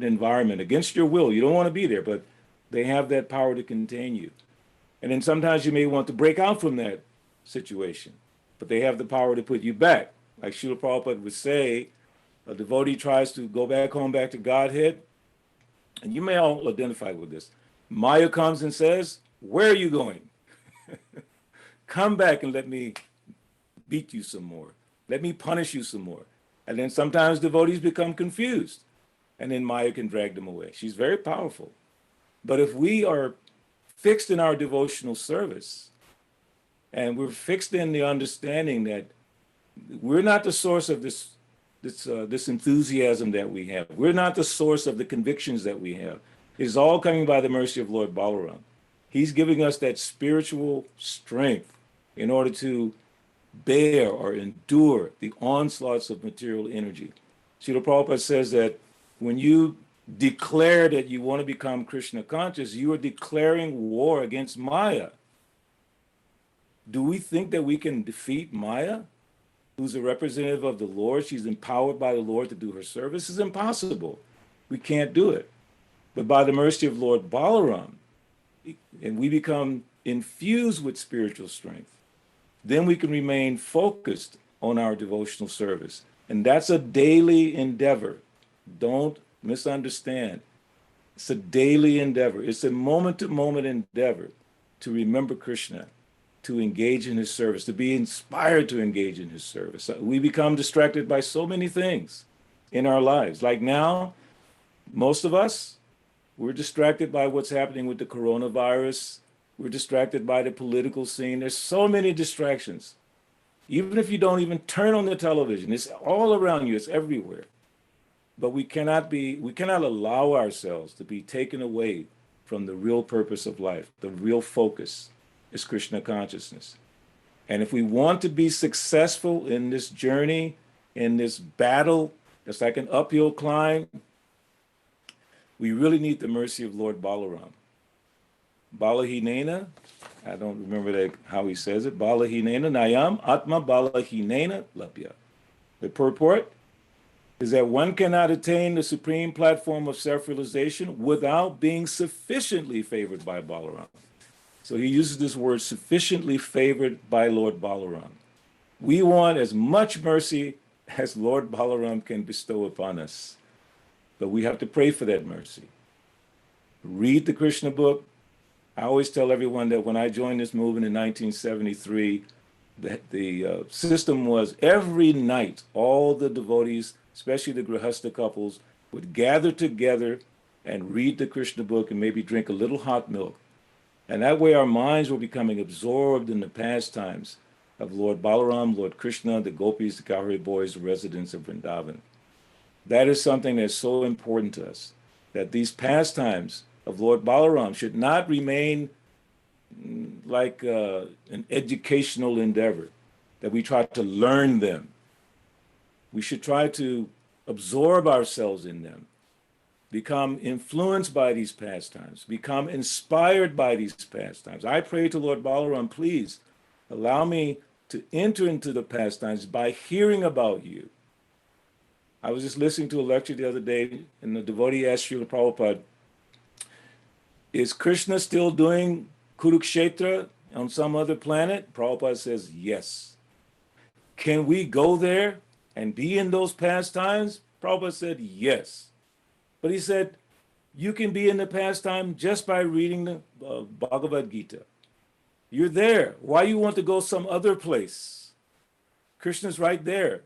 environment against your will. You don't want to be there, but they have that power to contain you. And then sometimes you may want to break out from that situation, but they have the power to put you back. Like Srila Prabhupada would say, a devotee tries to go back home, back to Godhead, and you may all identify with this. Maya comes and says, where are you going? Come back and let me beat you some more. Let me punish you some more. And then sometimes devotees become confused, and then Maya can drag them away. She's very powerful. But if we are fixed in our devotional service, and we're fixed in the understanding that we're not the source of this enthusiasm that we have. We're not the source of the convictions that we have. It's all coming by the mercy of Lord Balaram. He's giving us that spiritual strength in order to bear or endure the onslaughts of material energy. Srila Prabhupada says that when you declare that you want to become Krishna conscious, you are declaring war against Maya. Do we think that we can defeat Maya, who's a representative of the Lord? She's empowered by the Lord to do her service. It's impossible. We can't do it. But by the mercy of Lord Balaram, and we become infused with spiritual strength, then we can remain focused on our devotional service. And that's a daily endeavor. Don't misunderstand. It's a daily endeavor. It's a moment-to-moment endeavor to remember Krishna to engage in his service, to be inspired to engage in his service. We become distracted by so many things in our lives. Like now, most of us, we're distracted by what's happening with the coronavirus. We're distracted by the political scene. There's so many distractions. Even if you don't even turn on the television, it's all around you, it's everywhere. But we cannot allow ourselves to be taken away from the real purpose of life. The real focus is Krishna consciousness. And if we want to be successful in this journey, in this battle, it's like an uphill climb, we really need the mercy of Lord Balaram. Balahinena, I don't remember how he says it, Balahinena Nayam Atma Balahinena Lapya. The purport is that one cannot attain the supreme platform of self-realization without being sufficiently favored by Balaram. So he uses this word, sufficiently favored by Lord Balaram. We want as much mercy as Lord Balaram can bestow upon us, but we have to pray for that mercy. Read the Krishna book. I always tell everyone that when I joined this movement in 1973, the system was every night, all the devotees, especially the Grihastha couples, would gather together and read the Krishna book and maybe drink a little hot milk. And that way our minds were becoming absorbed in the pastimes of Lord Balaram, Lord Krishna, the gopis, the Cowherd boys, the residents of Vrindavan. That is something that's so important to us, that these pastimes of Lord Balaram should not remain like an educational endeavor, that we try to learn them. We should try to absorb ourselves in them, become influenced by these pastimes, become inspired by these pastimes. I pray to Lord Balaram, please allow me to enter into the pastimes by hearing about you. I was just listening to a lecture the other day, and the devotee asked Srila Prabhupada, is Krishna still doing Kurukshetra on some other planet? Prabhupada says, yes. Can we go there and be in those pastimes? Prabhupada said, yes. But he said, you can be in the pastime just by reading the Bhagavad Gita. You're there. Why you want to go some other place? Krishna's right there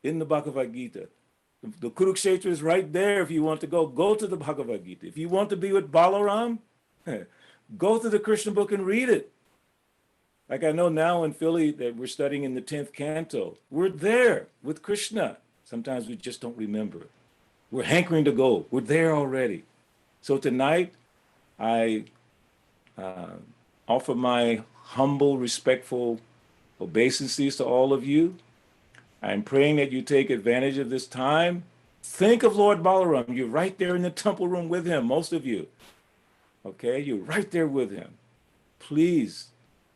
in the Bhagavad Gita. The Kurukshetra is right there if you want to go. Go to the Bhagavad Gita. If you want to be with Balaram, go to the Krishna book and read it. Like I know now in Philly that we're studying in the 10th canto. We're there with Krishna. Sometimes we just don't remember. We're hankering to go. We're there already. So tonight, I offer my humble, respectful obeisances to all of you. I'm praying that you take advantage of this time. Think of Lord Balaram. You're right there in the temple room with him, most of you. Okay, you're right there with him. Please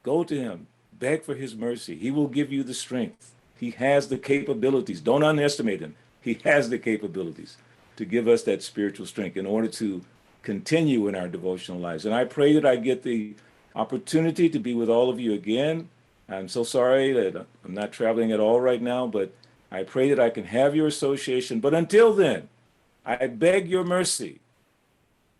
go to him, beg for his mercy. He will give you the strength. He has the capabilities. Don't underestimate him. He has the capabilities to give us that spiritual strength in order to continue in our devotional lives. And I pray that I get the opportunity to be with all of you again. I'm so sorry that I'm not traveling at all right now, but I pray that I can have your association. But until then, I beg your mercy.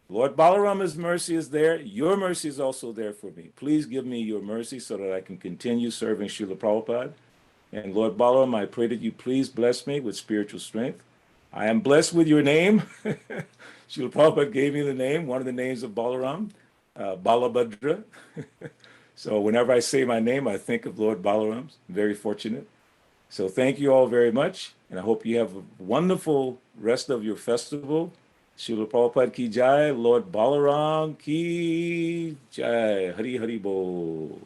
Lord Balarama's mercy is there. Your mercy is also there for me. Please give me your mercy so that I can continue serving Srila Prabhupada. And Lord Balaram, I pray that you please bless me with spiritual strength. I am blessed with your name. Srila Prabhupada gave me the name, one of the names of Balaram, Balabhadra. So whenever I say my name, I think of Lord Balaram. I'm very fortunate. So thank you all very much. And I hope you have a wonderful rest of your festival. Srila Prabhupada ki jai, Lord Balaram ki jai. Hari Hari Bol.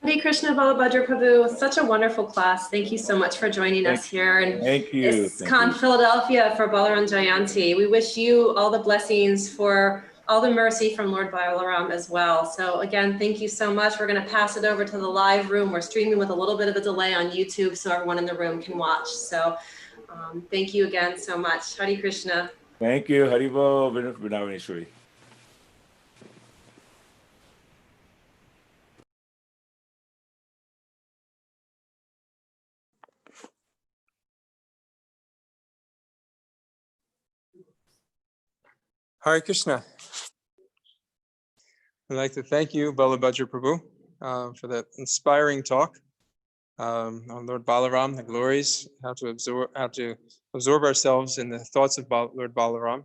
Hare Krishna Balabhadra Prabhu, such a wonderful class. Thank you so much for joining us here in Thank you. ISKCON Philadelphia for Balaram Jayanti. We wish you all the blessings for all the mercy from Lord Balaram as well. So again, thank you so much. We're going to pass it over to the live room. We're streaming with a little bit of a delay on YouTube so everyone in the room can watch. So thank you again so much. Hare Krishna. Thank you. Hari Bol, Vrindavaneshwari. Hare Krishna. I'd like to thank you, Balabhadra Prabhu, for that inspiring talk on Lord Balaram, the glories, how to absorb ourselves in the thoughts of Lord Balaram,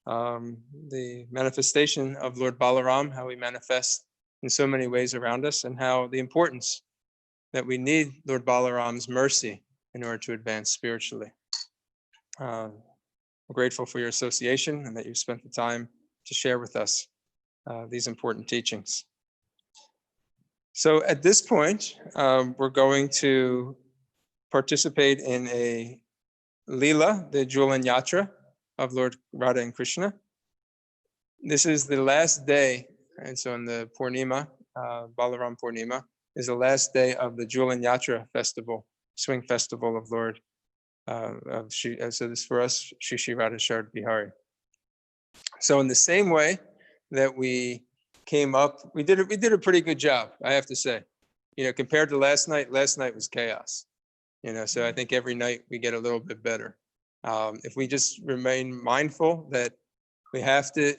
the manifestation of Lord Balaram, how he manifests in so many ways around us, and how the importance that we need Lord Balaram's mercy in order to advance spiritually. I'm grateful for your association and that you've spent the time to share with us these important teachings. So at this point, we're going to participate in a Leela, the Julan Yatra of Lord Radha and Krishna. This is the last day, and so on the Purnima, Balaram Purnima, is the last day of the Julan Yatra festival, swing festival of Lord. So this for us, Shri Shri Radha Shard Bihari. So in the same way that we came up, we did a pretty good job, I have to say. Compared to last night was chaos. So I think every night we get a little bit better. If we just remain mindful that we have to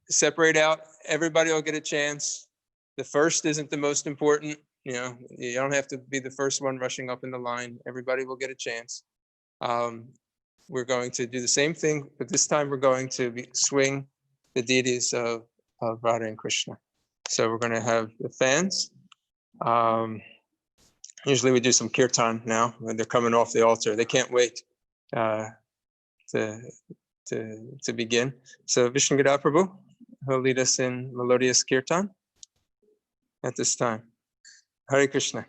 separate out, everybody will get a chance. The first isn't the most important. You don't have to be the first one rushing up in the line. Everybody will get a chance. We're going to do the same thing, but this time we're going to swing the deities of Radha and Krishna. So we're going to have the fans. Usually we do some kirtan now when they're coming off the altar. They can't wait to begin. So Vishnu Gada Prabhu will lead us in melodious kirtan at this time. Hare Krishna.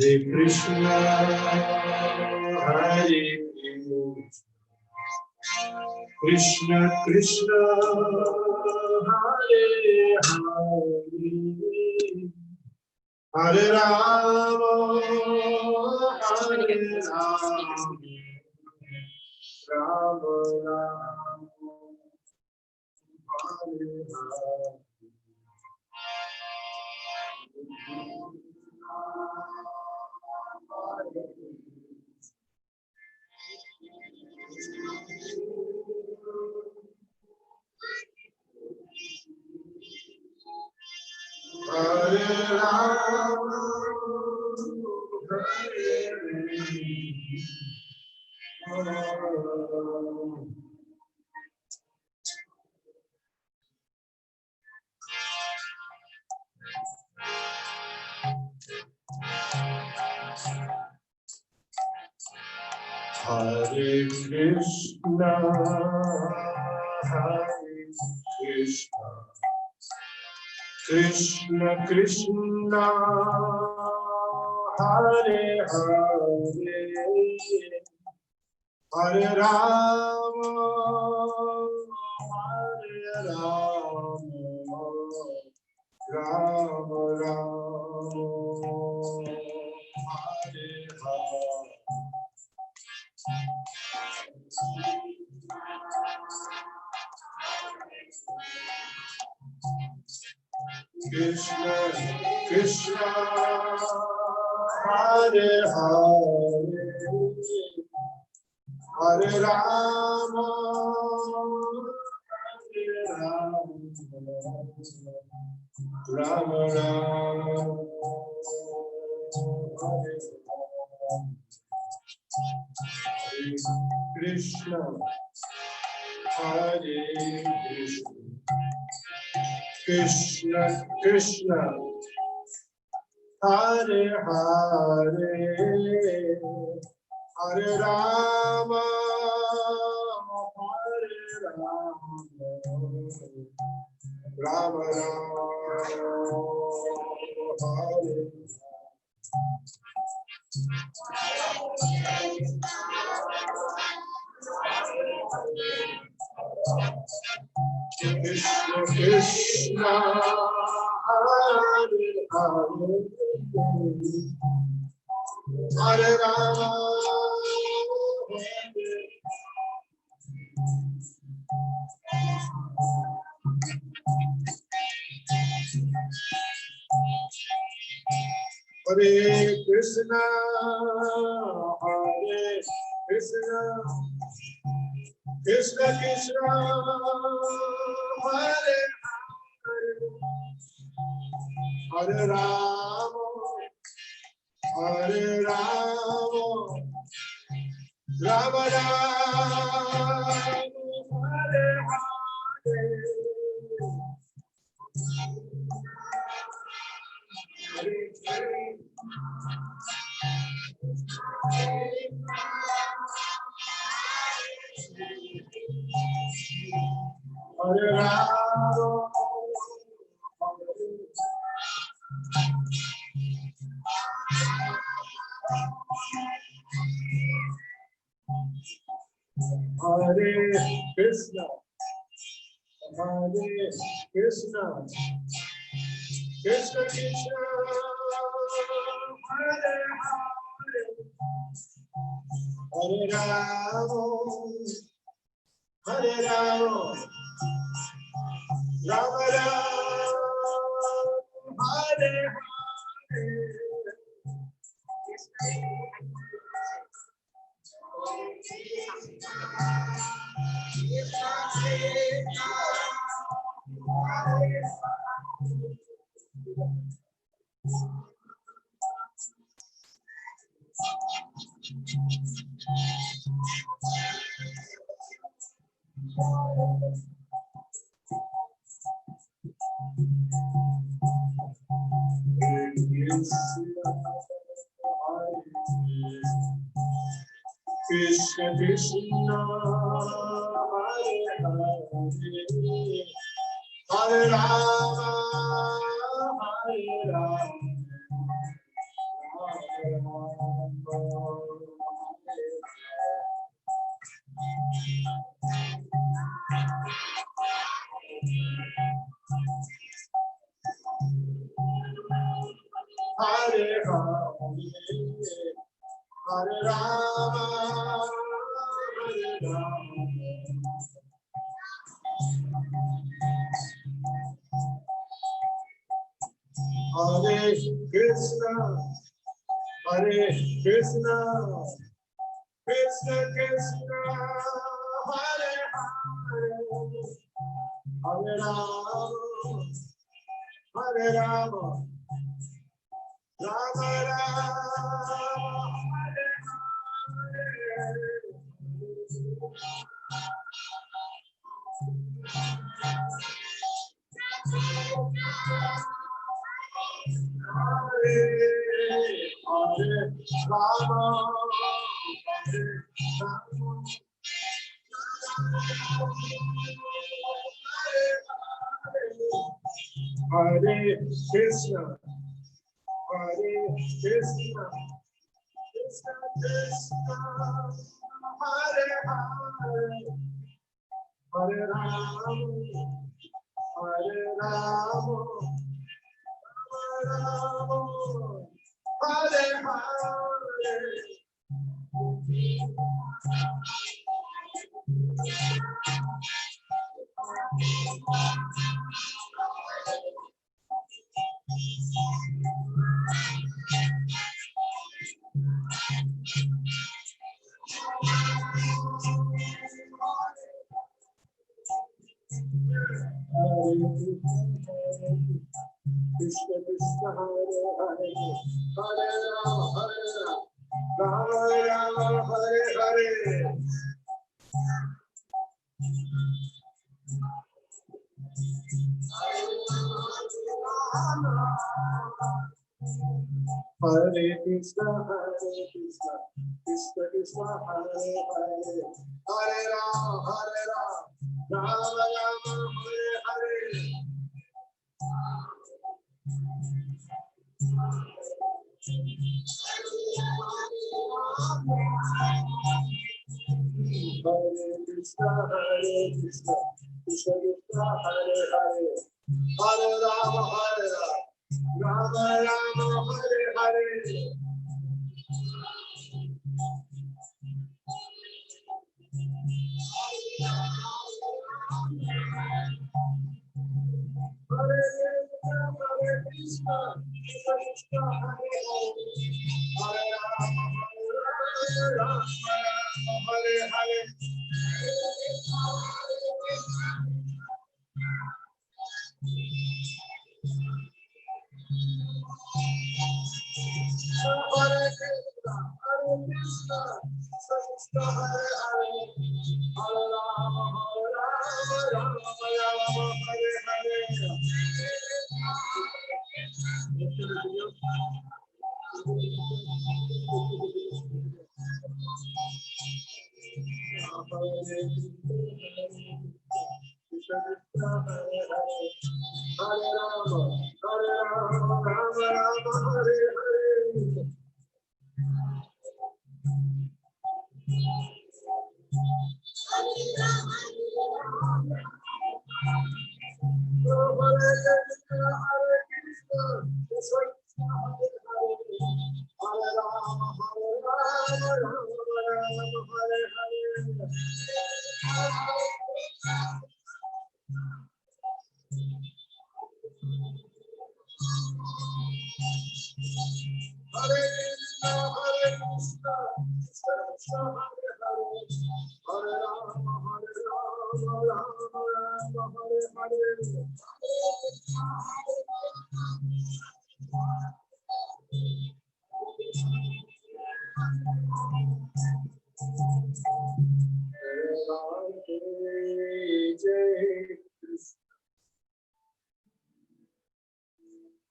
Hare Krishna, Hare Krishna, Krishna, Hare Hare, Hare Rama, Hare Rama, Rama Rama, Hare Hare. Hare Rama, Hare Rama. Hare Krishna, Hare Krishna, Krishna Krishna, Hare Hare, Hare Rama, Hare Rama, Rama Rama, Hare Hare. Krishna, Krishna, Hare Hare, Hare Rama, Hare Rama, Rama Rama, Hare Hare. Krishna, Hare Krishna, Krishna Krishna, Hare Hare, Hare Rama, Hare Rama, Rama Rama, Hare Krishna Krishna Hare Hare Hare Rama Hare Krishna Hare Krishna Krishna Krishna Hare Hare Hare Rama Hare Rama Rama Rama Hare Hare Hare Hare Hare Rama Hare Krishna Hare Krishna Krishna Krishna Hare Hare Hare Rama Hare Rama Rama Rama Hare Hare Krishna Krishna Hare Hare Hare Rama Hare Rama Hare Rama Hare Rama Hare Rama Hare Krishna Hare Krishna Krishna Krishna Hare Hare Hare Rama Hare Rama Rama Rama Hare Hare Hare Hare Rama Hare Rama Hare Krishna Hare Krishna Krishna Krishna Hare Hare Hare Rama Hare Rama Rama Hare Hare Krishna Krishna Hare Hare Hare Rama Rama Rama Hare Hare Hare Krishna Krishna Krishna Hare Hare Hare Rama Rama Rama Hare Hare Krishna, Krishna Krishna, Hare Hare, Hare Rama, Rama Rama, Hare Hare. Hare Krishna, Krishna Krishna, Hare Hare, Hare Rama, Hare Hare. Hare Krishna, Krishna Krishna, Hare Hare, Hare Rama, Rama Rama, Hare Hare.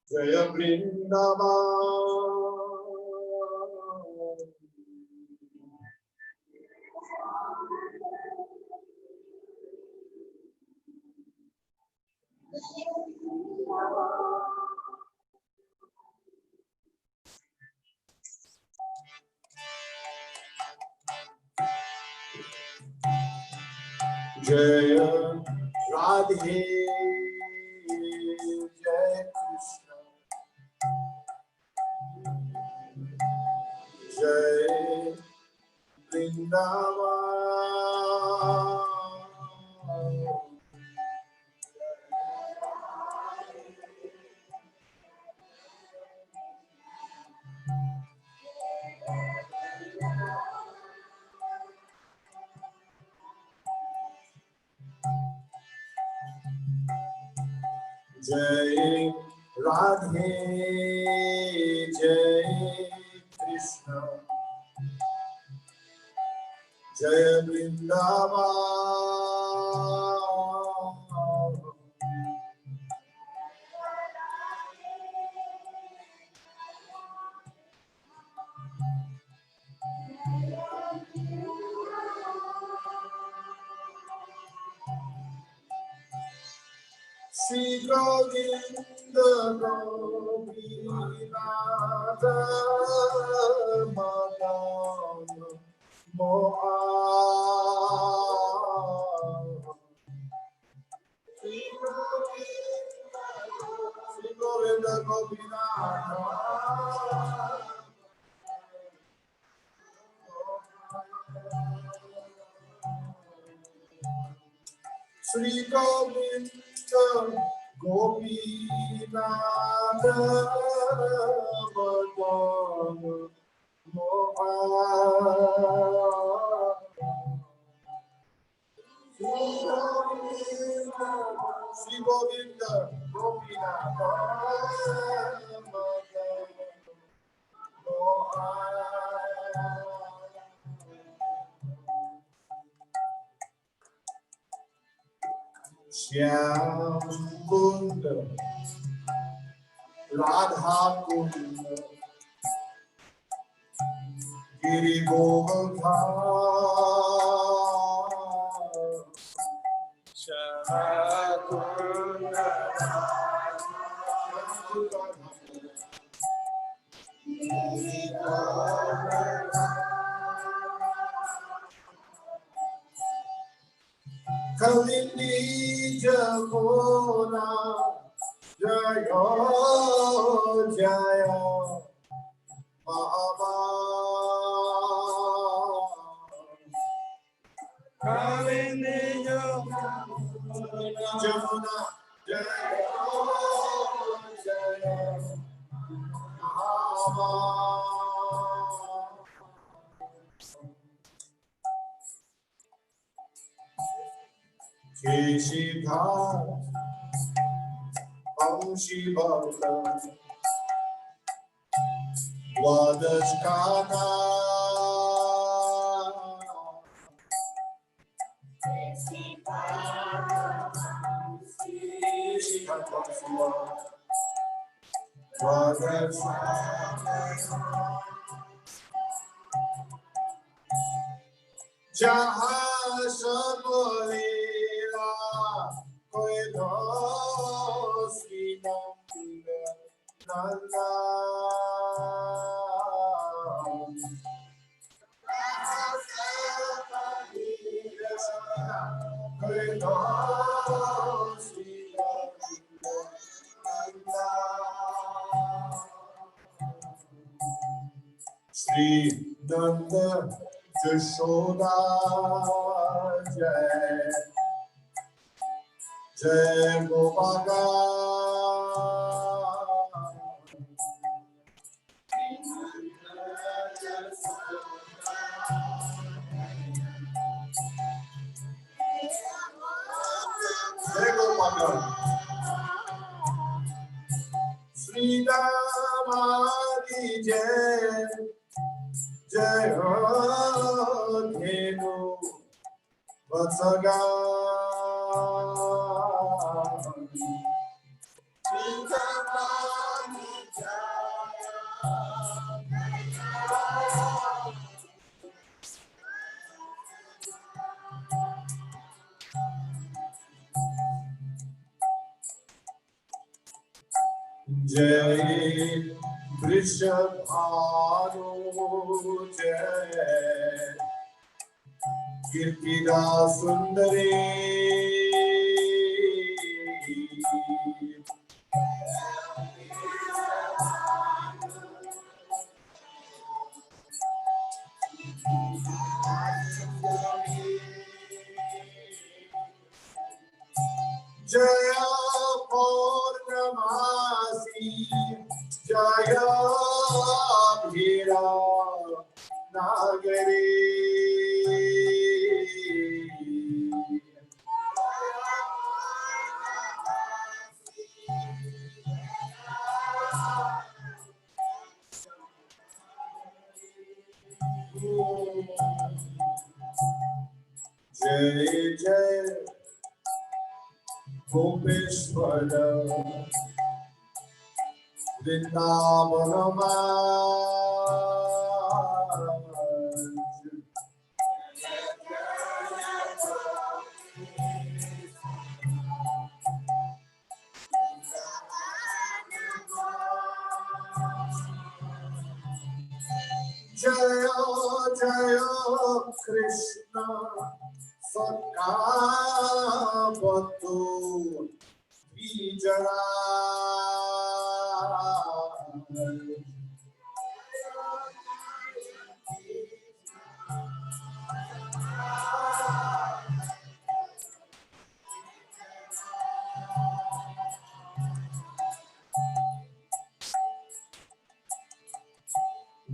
Jaya Vrindavan. Jaya Radhe, Jaya Krishna, Jaya Vrindavan. Jai Radhe, Jai Krishna, Jai Vrindavan. Shri Govinda Gopinath Madan Mohan. Shri Govinda Gopinath. Shri Govinda Gopinath Madan Mohan. Shri Govinda Gopinath Madan Mohan. Shyam Kunda, Radha Kunda, Giri Govardhan. Shyam Kunda, Giri Govardhan. Kalindi Jamuna Jaya Jaya Mama Kalindi Jamuna Jaya Jaya Mama Keshighat Amshibata Wadashkana Keshighat Wadashkana Jaha Sabolila Koi Doski Nanda Koi Doski Nanda Shri Nanda Jashoda Jai Jai Gopala Jai Gopala Sri Damadi Jai Jai Dhenu Vatsaga Jai Vrishabhanu Jai Kirtida Sundari Jaya Purnamasi Jaya Bhira Nagari Jai Jai Gopeshwara Vrindavanama Jaya Jaya Krishna Sakabatu Vijaya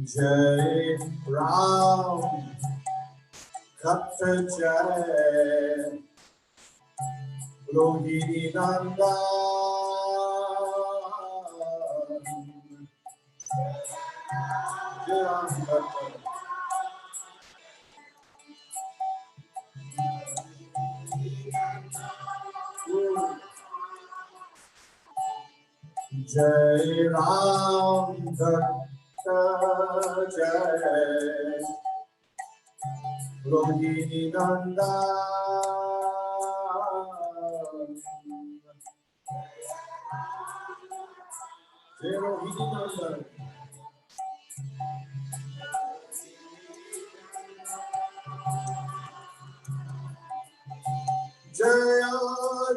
Jai Ram Katha Jai Rohini Nanda Jai Ram Katha Jai Ram Katha Jai Rohini Nanda Jai Rohini Nanda Jaya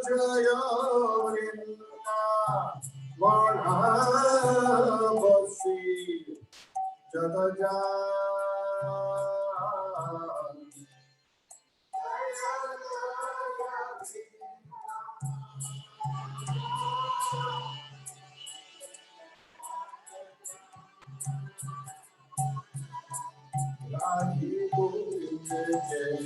Jaya Vanavasi Jataja Radhe Govinda Jai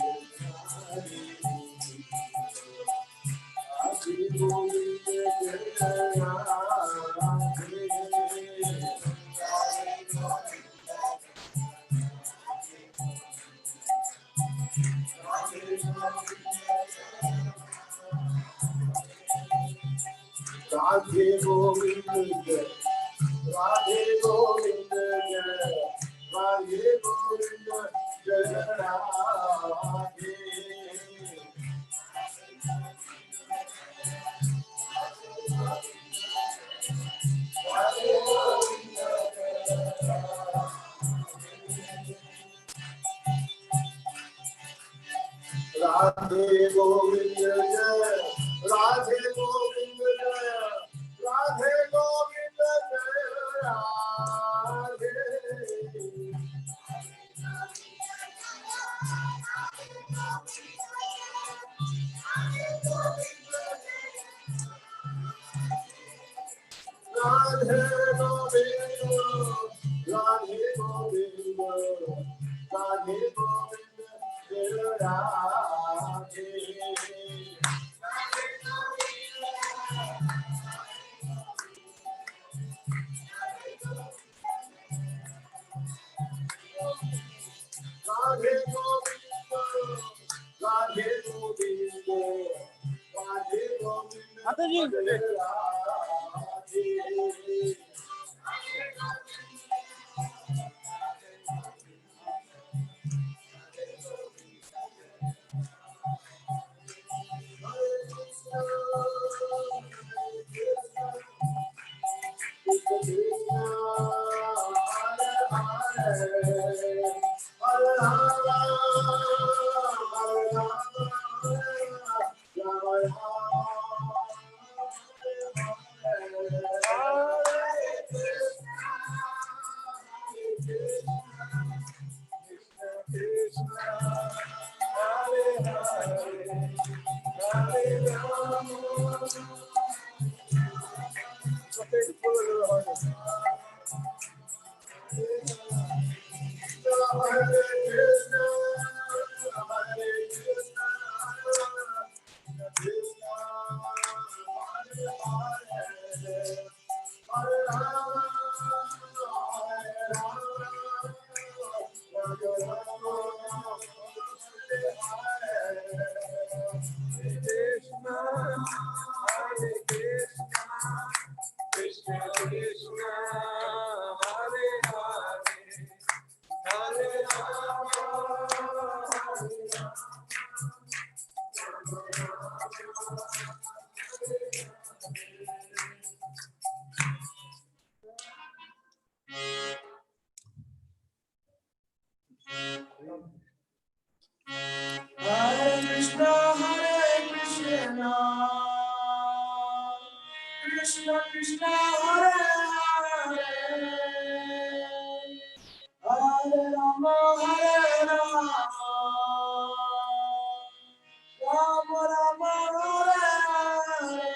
Radhe Govinda Jai Radhe Govinda Jai Radhe Govinda Jai Radhe Govinda Jai Radhe Radhe Govinda Jai Radhe Govinda Jai Radhe Govinda Jai Radhe Radhe Govinda Radhe Govinda Radhe Govinda Jai Radhe Radhe Govinda Radhe Govinda Radhe Govinda Jai Radhe Hare Krishna, Krishna Krishna, Hare Hare, Hare Rama, Rama Rama, Hare Hare.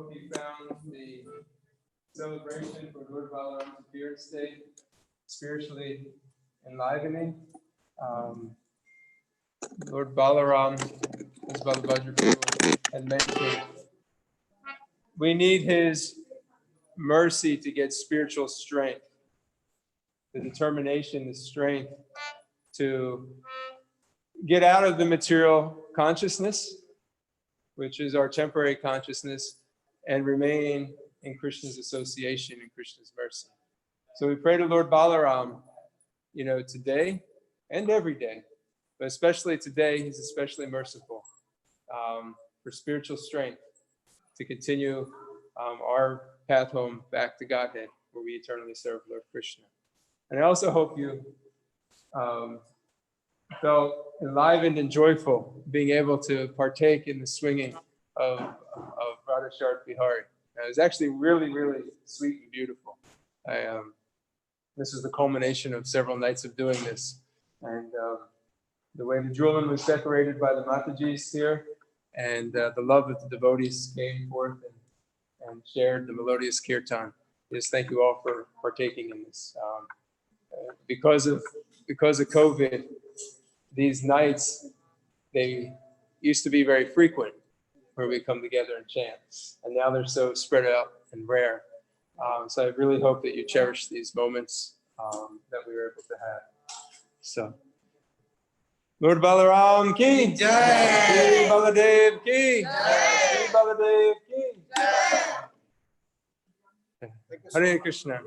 hope you found the celebration for Lord Balaram's appearance day spiritually enlivening. Lord Balaram, as Brother Bajra had mentioned, we need his mercy to get spiritual strength, the determination, the strength to get out of the material consciousness, which is our temporary consciousness, and remain in Krishna's association and Krishna's mercy. So we pray to Lord Balaram, today and every day, but especially today, he's especially merciful for spiritual strength to continue our path home back to Godhead, where we eternally serve Lord Krishna. And I also hope you felt enlivened and joyful being able to partake in the swinging of Radha Shart Bihari. It was actually really, really sweet and beautiful. This is the culmination of several nights of doing this. And the way the jewelry was decorated by the Matajis here, and the love that the devotees came forth and shared the melodious kirtan. Just thank you all for partaking in this. Because of COVID, these nights, they used to be very frequent, where we come together and chant, and now they're so spread out and rare. So I really hope that you cherish these moments that we were able to have. So, Lord Balaram ki jai, Shri Baladev ki jai, Shri Baladev ki jai. Hare Krishna.